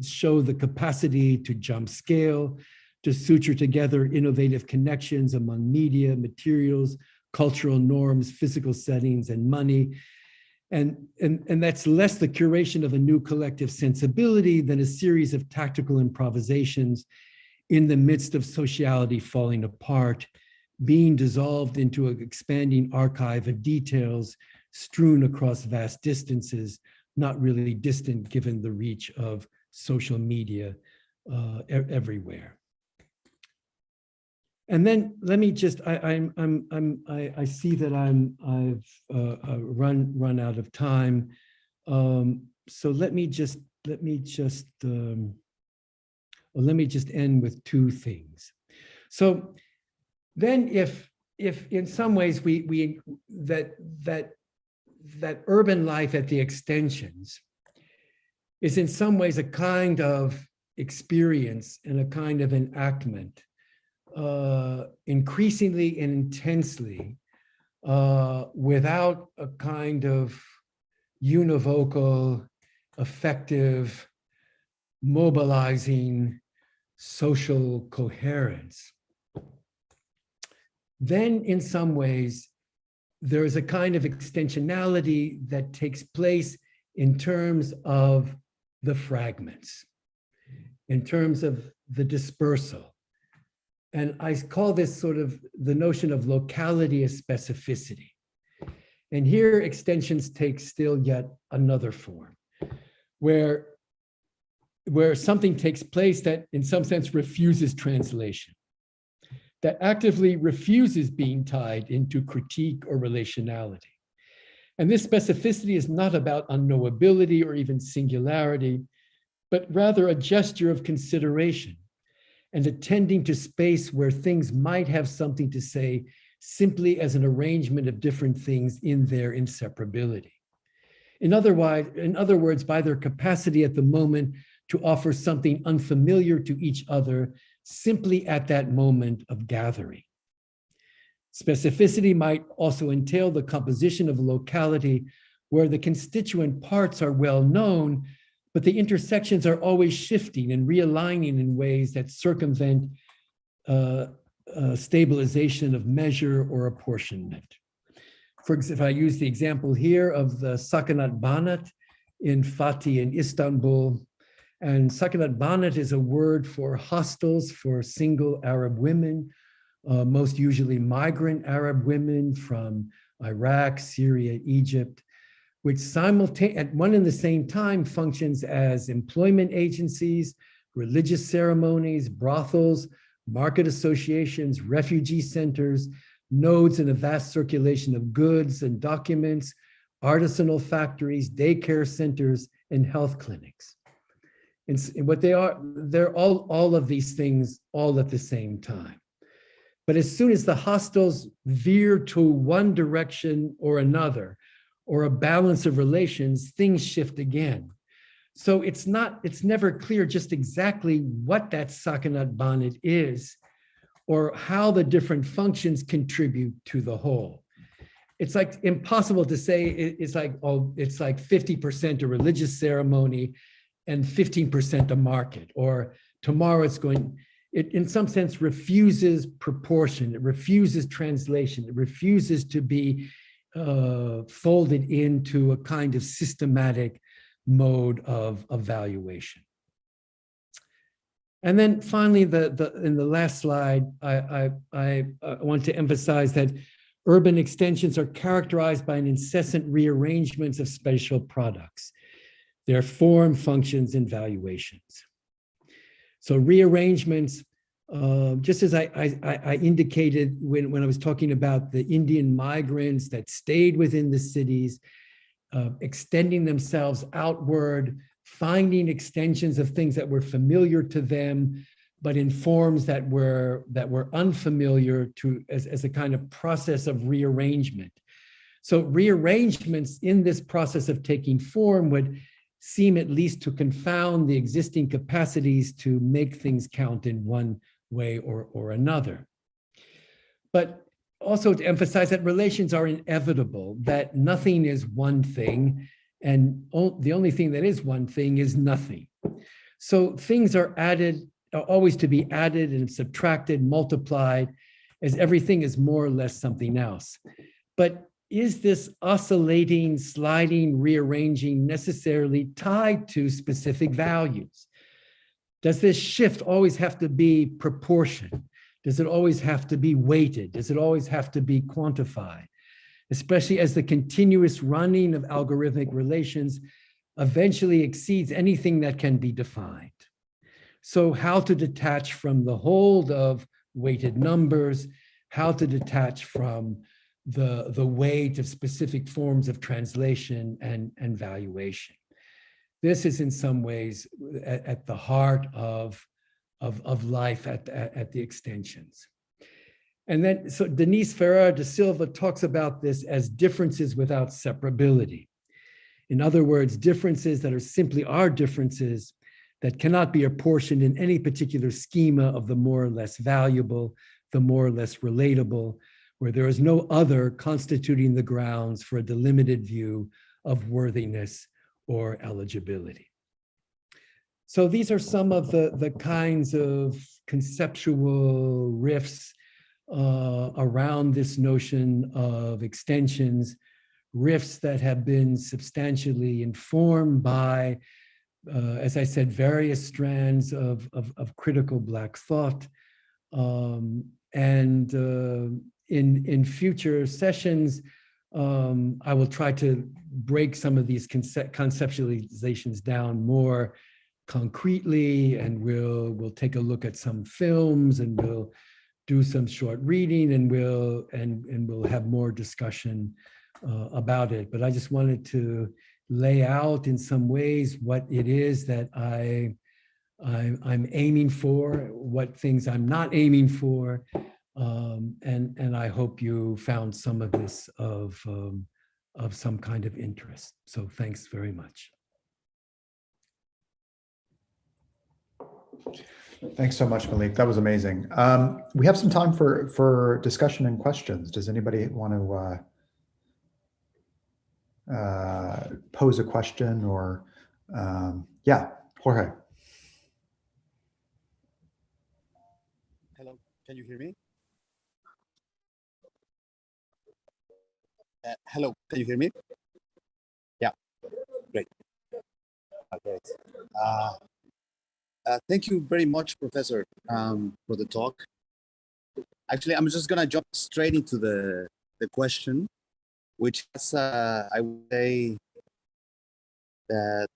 show the capacity to jump scale, to suture together innovative connections among media, materials, cultural norms, physical settings, and money. And that's less the curation of a new collective sensibility than a series of tactical improvisations in the midst of sociality falling apart, being dissolved into an expanding archive of details strewn across vast distances, not really distant given the reach of social media everywhere. And then let me just, I see that I've run out of time. So let me just end with two things. So then if in some ways that urban life at the extensions is in some ways a kind of experience and a kind of enactment, increasingly and intensely, without a kind of univocal, effective, mobilizing social coherence, then in some ways, there is a kind of extensionality that takes place in terms of the fragments, in terms of the dispersal. And I call this sort of the notion of locality as specificity. And here extensions take still yet another form, where something takes place that in some sense refuses translation, that actively refuses being tied into critique or relationality. And this specificity is not about unknowability or even singularity, but rather a gesture of consideration and attending to space where things might have something to say simply as an arrangement of different things in their inseparability. In other words, by their capacity at the moment to offer something unfamiliar to each other simply at that moment of gathering. Specificity might also entail the composition of a locality where the constituent parts are well known, but the intersections are always shifting and realigning in ways that circumvent stabilization of measure or apportionment. For example, if I use the example here of the Sakanat Banat in Fatih in Istanbul, and Sakanat Banat is a word for hostels for single Arab women, most usually migrant Arab women from Iraq, Syria, Egypt, which at one and the same time functions as employment agencies, religious ceremonies, brothels, market associations, refugee centers, nodes in a vast circulation of goods and documents, artisanal factories, daycare centers, and health clinics. And what they're all of these things all at the same time. But as soon as the hostels veer to one direction or another, or a balance of relations, things shift again. So it's never clear just exactly what that Sakanat Banat is, or how the different functions contribute to the whole. It's like impossible to say. It's like 50% a religious ceremony and 15% a market, or tomorrow it in some sense refuses proportion, it refuses translation, it refuses to be folded into a kind of systematic mode of evaluation. And then finally, in the last slide, I want to emphasize that urban extensions are characterized by an incessant rearrangements of spatial products, their form, functions, and valuations. So rearrangements, just as I indicated when I was talking about the Indian migrants that stayed within the cities, extending themselves outward, finding extensions of things that were familiar to them, but in forms that were unfamiliar to as a kind of process of rearrangement. So rearrangements in this process of taking form would seem at least to confound the existing capacities to make things count in one way or another. But also to emphasize that relations are inevitable, that nothing is one thing, and the only thing that is one thing is nothing. So things are always to be added and subtracted, multiplied, as everything is more or less something else. But is this oscillating, sliding, rearranging necessarily tied to specific values? Does this shift always have to be proportioned? Does it always have to be weighted? Does it always have to be quantified? Especially as the continuous running of algorithmic relations eventually exceeds anything that can be defined. So how to detach from the hold of weighted numbers, how to detach from the weight of specific forms of translation and valuation. This is in some ways at the heart of life at the extensions. And then, so Denise Ferreira da Silva talks about this as differences without separability. In other words, differences that are simply our differences that cannot be apportioned in any particular schema of the more or less valuable, the more or less relatable, where there is no other constituting the grounds for a delimited view of worthiness or eligibility. So these are some of the kinds of conceptual riffs around this notion of extensions, riffs that have been substantially informed by, as I said, various strands of critical Black thought. In future sessions, I will try to break some of these conceptualizations down more concretely, and we'll take a look at some films, and we'll do some short reading, and we'll have more discussion about it. But I just wanted to lay out in some ways what it is that I'm aiming for, what things I'm not aiming for, and I hope you found some of this of some kind of interest. So thanks very much. Thanks so much, Malik. That was amazing. We have some time for discussion and questions. Does anybody want to pose a question or, yeah, Jorge. Hello, can you hear me? Hello, can you hear me? Yeah, great. Great. Thank you very much, Professor, for the talk. Actually, I'm just gonna jump straight into the question, which has, I would say,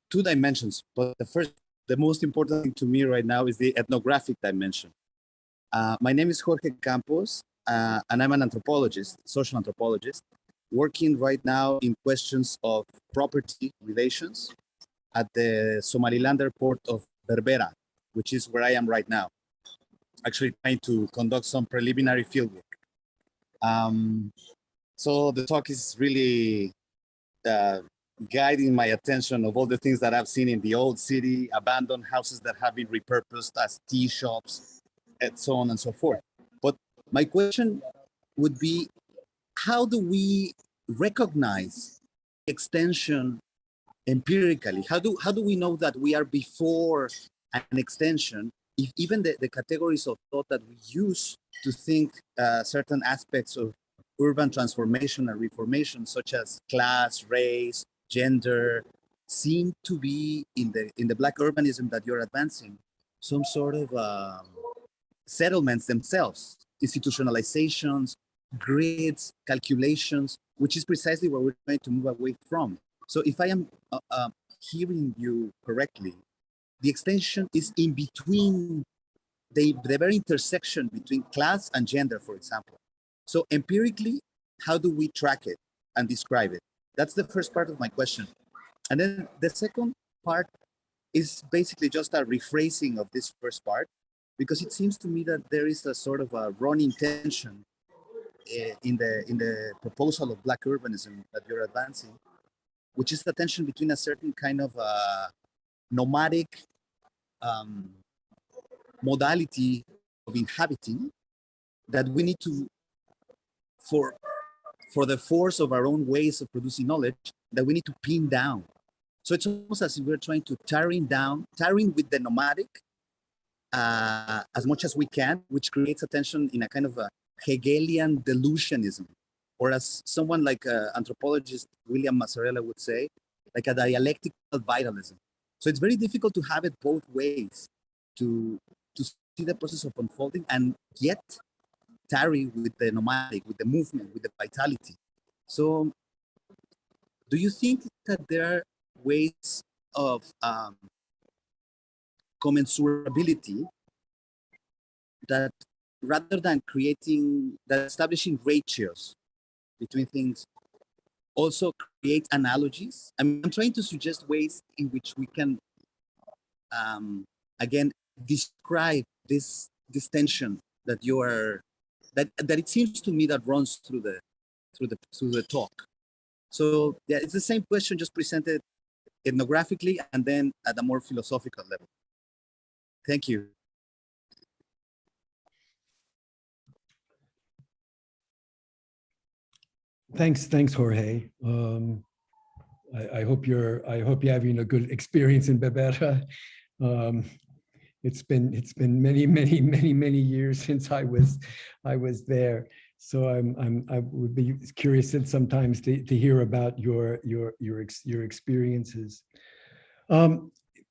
two dimensions. But the most important thing to me right now is the ethnographic dimension. My name is Jorge Campos, and I'm an anthropologist, social anthropologist, working right now in questions of property relations at the Somalilander port of Berbera, which is where I am right now, actually trying to conduct some preliminary fieldwork. So the talk is really guiding my attention of all the things that I've seen in the old city, abandoned houses that have been repurposed as tea shops, and so on and so forth. But my question would be, how do we recognize extension empirically? How do we know that we are before an extension if even the categories of thought that we use to think certain aspects of urban transformation and reformation, such as class, race, gender, seem to be in the Black urbanism that you're advancing, some sort of settlements themselves, institutionalizations, grids, calculations, which is precisely what we're trying to move away from. So if I am hearing you correctly, the extension is in between the very intersection between class and gender, for example. So empirically, how do we track it and describe it? That's the first part of my question. And then the second part is basically just a rephrasing of this first part, because it seems to me that there is a sort of a running tension in the proposal of Black urbanism that you're advancing, which is the tension between a certain kind of nomadic modality of inhabiting that we need to, for the force of our own ways of producing knowledge, that we need to pin down. So it's almost as if we're trying to tarring with the nomadic as much as we can, which creates a tension in a kind of a Hegelian delusionism, or as someone like anthropologist William Mazzarella would say, like a dialectical vitalism. So it's very difficult to have it both ways, to see the process of unfolding and yet tarry with the nomadic, with the movement, with the vitality. So do you think that there are ways of commensurability that, rather than establishing ratios between things, also create analogies? I mean, I'm trying to suggest ways in which we can, again, describe this tension that you are, that it seems to me that runs through the talk. So yeah, it's the same question, just presented ethnographically and then at a more philosophical level. Thank you. Thanks, Jorge. I hope you're having a good experience in Berbera. It's been many years since I was there. So I would be curious sometimes to hear about your experiences.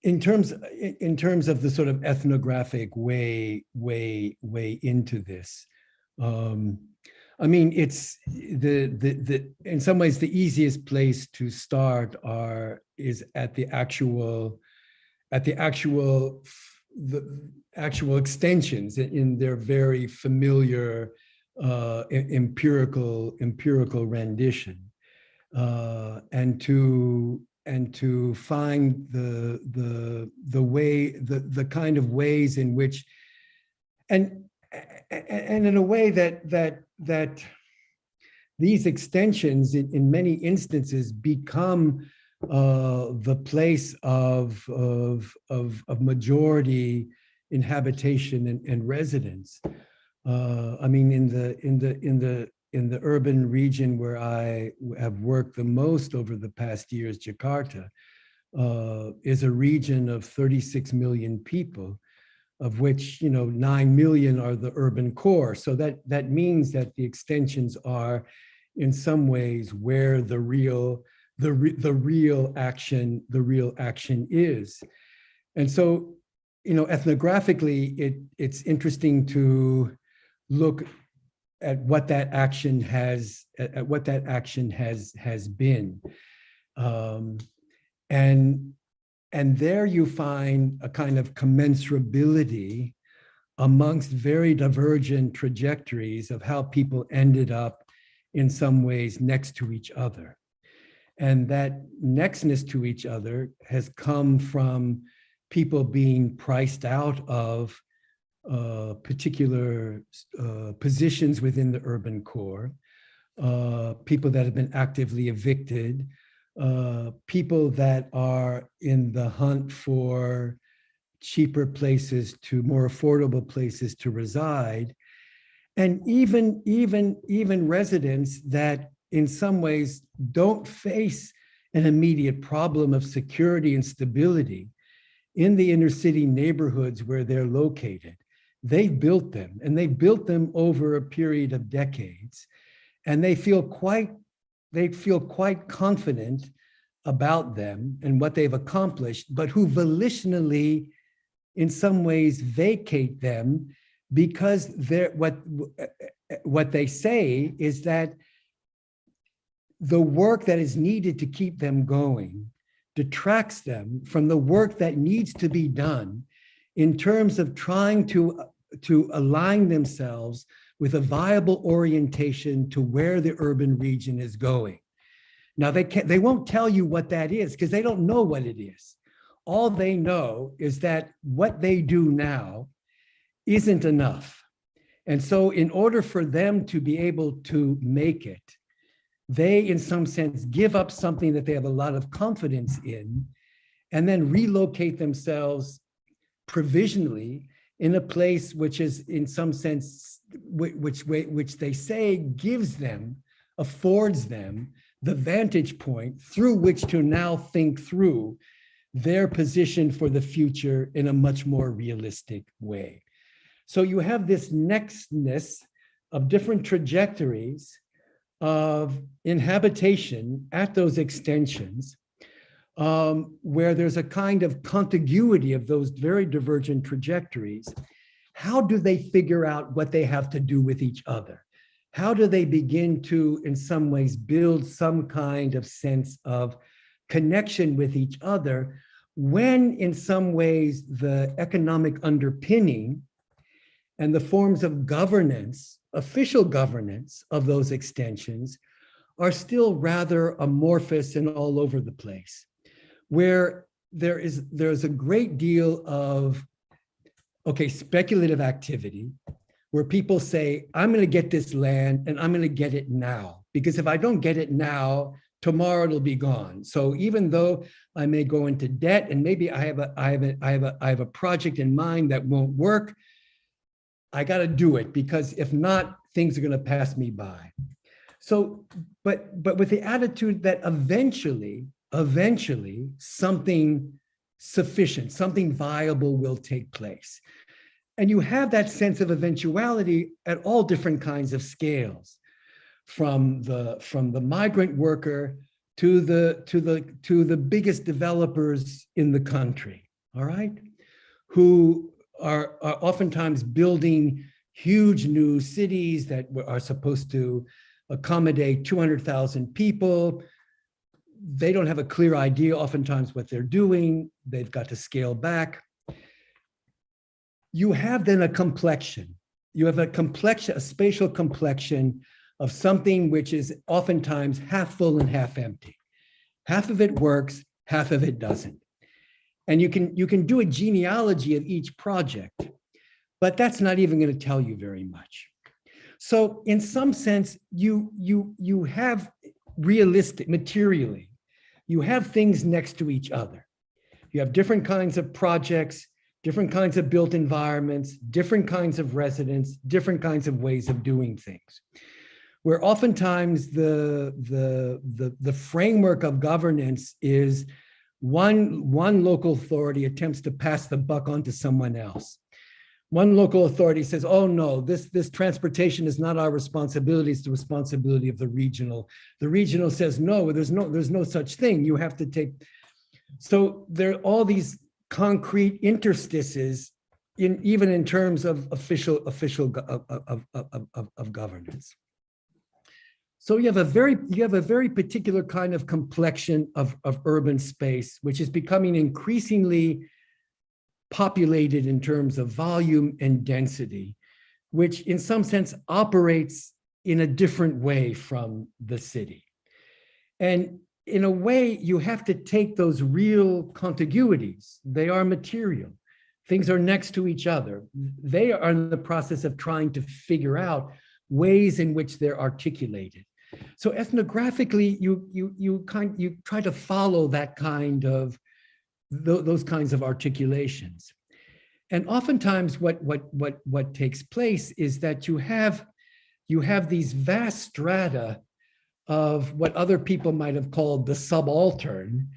In terms of the sort of ethnographic way into this. I mean, it's in some ways the easiest place to start is at the actual extensions in their very familiar empirical rendition, and to find the kind of ways in which, and in a way that these extensions in many instances become the place of majority inhabitation and residence. I mean, in the urban region where I have worked the most over the past years, Jakarta, is a region of 36 million people, of which 9 million are the urban core. So that means that the extensions are, in some ways, where the real action is. And so, ethnographically, it's interesting to look at what that action has been, and there you find a kind of commensurability amongst very divergent trajectories of how people ended up in some ways next to each other. And that nextness to each other has come from people being priced out of particular positions within the urban core, people that have been actively evicted, people that are in the hunt for cheaper places, more affordable places to reside, and even residents that in some ways don't face an immediate problem of security and stability in the inner city neighborhoods where they're located. They've built them, and they built them over a period of decades, and they feel quite confident about them and what they've accomplished, but who volitionally, in some ways, vacate them because what they say is that the work that is needed to keep them going detracts them from the work that needs to be done in terms of trying to align themselves with a viable orientation to where the urban region is going. Now, they won't tell you what that is because they don't know what it is. All they know is that what they do now isn't enough. And so in order for them to be able to make it, they, in some sense, give up something that they have a lot of confidence in, and then relocate themselves provisionally in a place which is, in some sense, which they say gives them, affords them the vantage point through which to now think through their position for the future in a much more realistic way. So you have this nextness of different trajectories of inhabitation at those extensions, where there's a kind of contiguity of those very divergent trajectories. How do they figure out what they have to do with each other? How do they begin to, in some ways, build some kind of sense of connection with each other when, in some ways, the economic underpinning and the forms of governance, official governance of those extensions are still rather amorphous and all over the place, where there's a great deal of, speculative activity, where people say, I'm going to get this land and I'm going to get it now, because if I don't get it now, tomorrow it'll be gone. So even though I may go into debt and maybe I have a project in mind that won't work, I got to do it, because if not, things are going to pass me by. So, but with the attitude that eventually something sufficient, something viable will take place. And you have that sense of eventuality at all different kinds of scales, from the migrant worker to the biggest developers in the country, all right, who are oftentimes building huge new cities that are supposed to accommodate 200,000 people. They don't have a clear idea oftentimes what they're doing. They've got to scale back. You have then a complexion. You have a spatial complexion of something which is oftentimes half full and half empty. Half of it works, half of it doesn't. And you can do a genealogy of each project, but that's not even going to tell you very much. So in some sense, you have realistic, materially, you have things next to each other. You have different kinds of projects, different kinds of built environments, different kinds of residents, different kinds of ways of doing things, where oftentimes the framework of governance is one local authority attempts to pass the buck on to someone else. One local authority says, oh no, this transportation is not our responsibility, it's the responsibility of the regional. The regional says, no, there's no such thing. You have to take. So there are all these concrete interstices even in terms of official governance. So you have a very particular kind of complexion of urban space, which is becoming increasingly populated in terms of volume and density, which in some sense operates in a different way from the city. And in a way, you have to take those real contiguities. They are material. Things are next to each other. They are in the process of trying to figure out ways in which they're articulated. So ethnographically, you try to follow that kind of those kinds of articulations. And oftentimes what takes place is that you have these vast strata of what other people might have called the subaltern,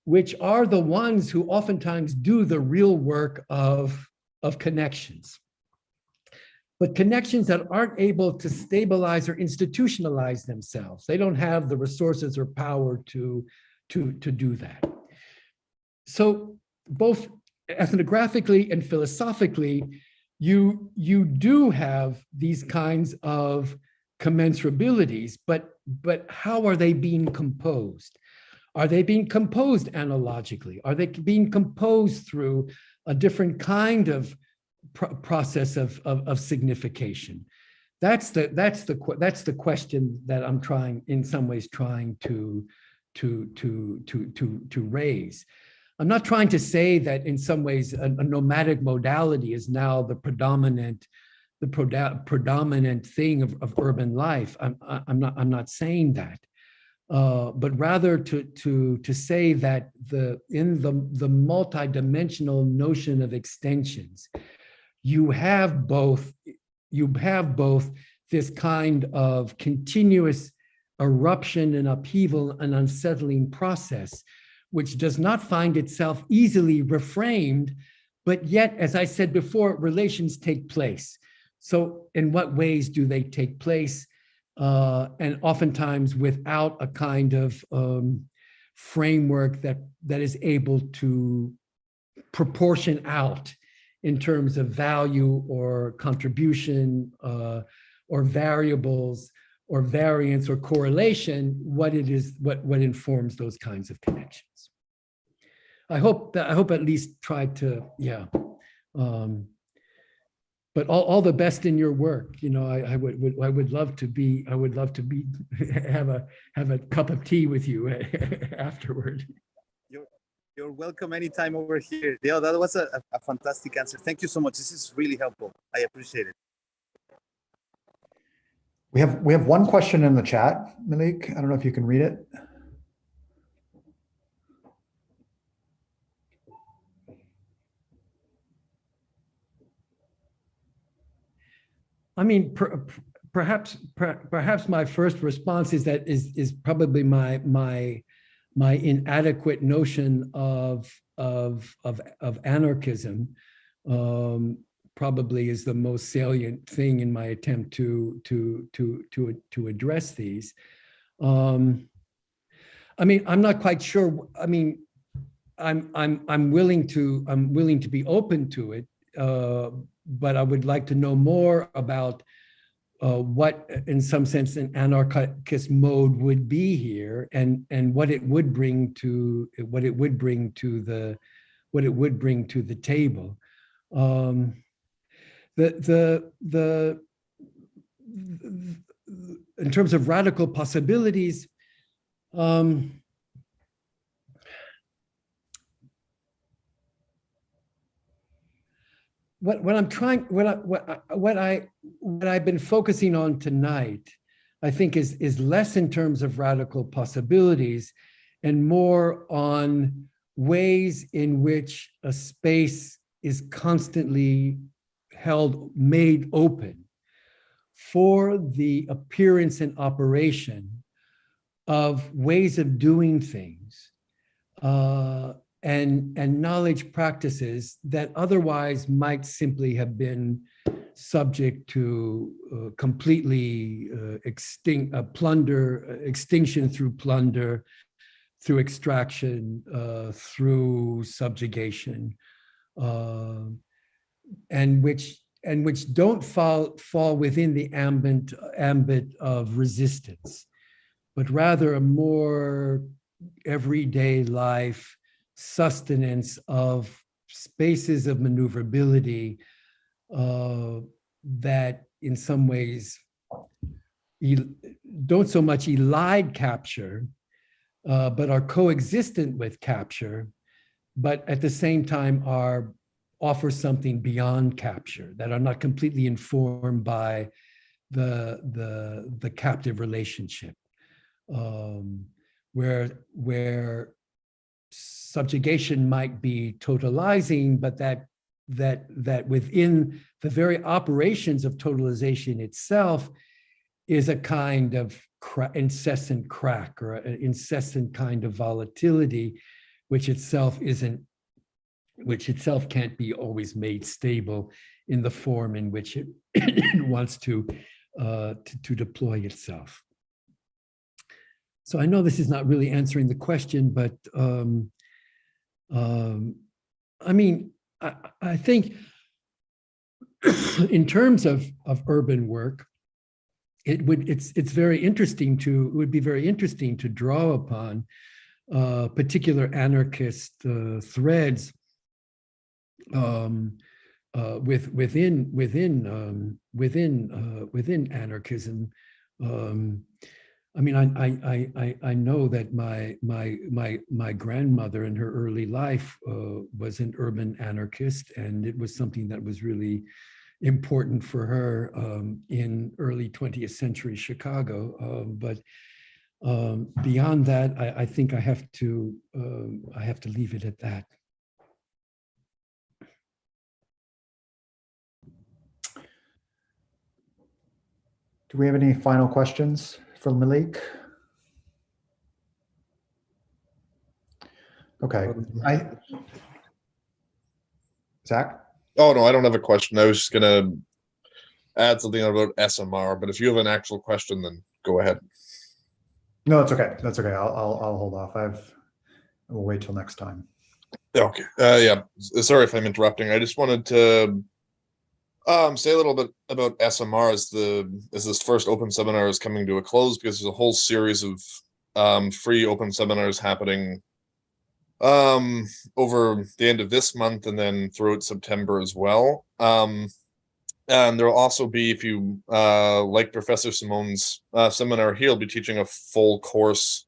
which are the ones who oftentimes do the real work of connections. But connections that aren't able to stabilize or institutionalize themselves. They don't have the resources or power to do that. So both ethnographically and philosophically, you do have these kinds of commensurabilities, but how are they being composed? Are they being composed analogically? Are they being composed through a different kind of process of signification? That's the question that I'm trying, in some ways, trying to raise. I'm not trying to say that in some ways a nomadic modality is now the predominant thing of urban life. I'm not saying that. But rather to say that in the multidimensional notion of extensions, you have both this kind of continuous eruption and upheaval and unsettling process, which does not find itself easily reframed, but yet, as I said before, relations take place. So in what ways do they take place? And oftentimes without a kind of framework that is able to proportion out in terms of value or contribution or variables or variance or correlation, what informs those kinds of connections. I hope at least try to, yeah. But all the best in your work. You know, I would love to be have a cup of tea with you afterward. You're welcome anytime over here. Yeah, that was a fantastic answer. Thank you so much. This is really helpful. I appreciate it. We have one question in the chat, Malik. I don't know if you can read it. I mean, perhaps my first response is that is probably my inadequate notion of anarchism. Probably is the most salient thing in my attempt to address these. I mean, I'm not quite sure. I mean, I'm willing to be open to it, but I would like to know more about what, in some sense, an anarchist mode would be here, and what it would bring to the table. In terms of radical possibilities, what I've been focusing on tonight, I think is less in terms of radical possibilities and more on ways in which a space is constantly made open for the appearance and operation of ways of doing things and knowledge practices that otherwise might simply have been subject to completely extinction through plunder, through extraction, through subjugation, and which don't fall within the ambit of resistance, but rather a more everyday life sustenance of spaces of maneuverability that in some ways don't so much elide capture, but are coexistent with capture, but at the same time offer something beyond capture, that are not completely informed by the captive relationship, where subjugation might be totalizing, but that within the very operations of totalization itself is a kind of incessant crack or an incessant kind of volatility, which itself can't be always made stable in the form in which it wants to deploy itself. So I know this is not really answering the question, but I mean, I think in terms of urban work, it would be very interesting to draw upon particular anarchist threads within anarchism. I mean, I know that my grandmother in her early life was an urban anarchist, and it was something that was really important for her in early 20th century Chicago. But beyond that, I think I have to leave it at that. Do we have any final questions for Malik? Okay, Zach? Oh, no, I don't have a question. I was just going to add something about SMR, but if you have an actual question, then go ahead. No, it's okay. That's okay. I'll hold off. We'll wait till next time. Okay. Yeah. Sorry if I'm interrupting. I just wanted to say a little bit about SMR as this first open seminar is coming to a close, because there's a whole series of free open seminars happening over the end of this month and then throughout September as well. And there will also be, if you like Professor Simone's seminar, he'll be teaching a full course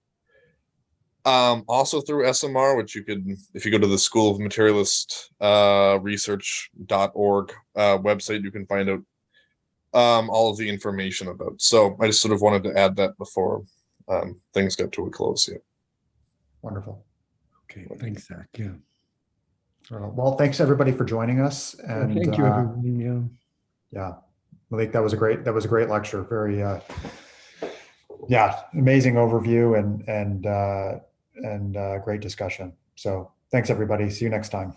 also through SMR, which you could, if you go to the School of Materialist Research.org website, you can find out all of the information about. So I just sort of wanted to add that before things got to a close. Yeah. Wonderful. Okay, thanks, Zach. Yeah. Well, thanks everybody for joining us. And thank you, everyone. Yeah, Malik, that was a great lecture. Very, amazing overview and great discussion. So thanks everybody. See you next time.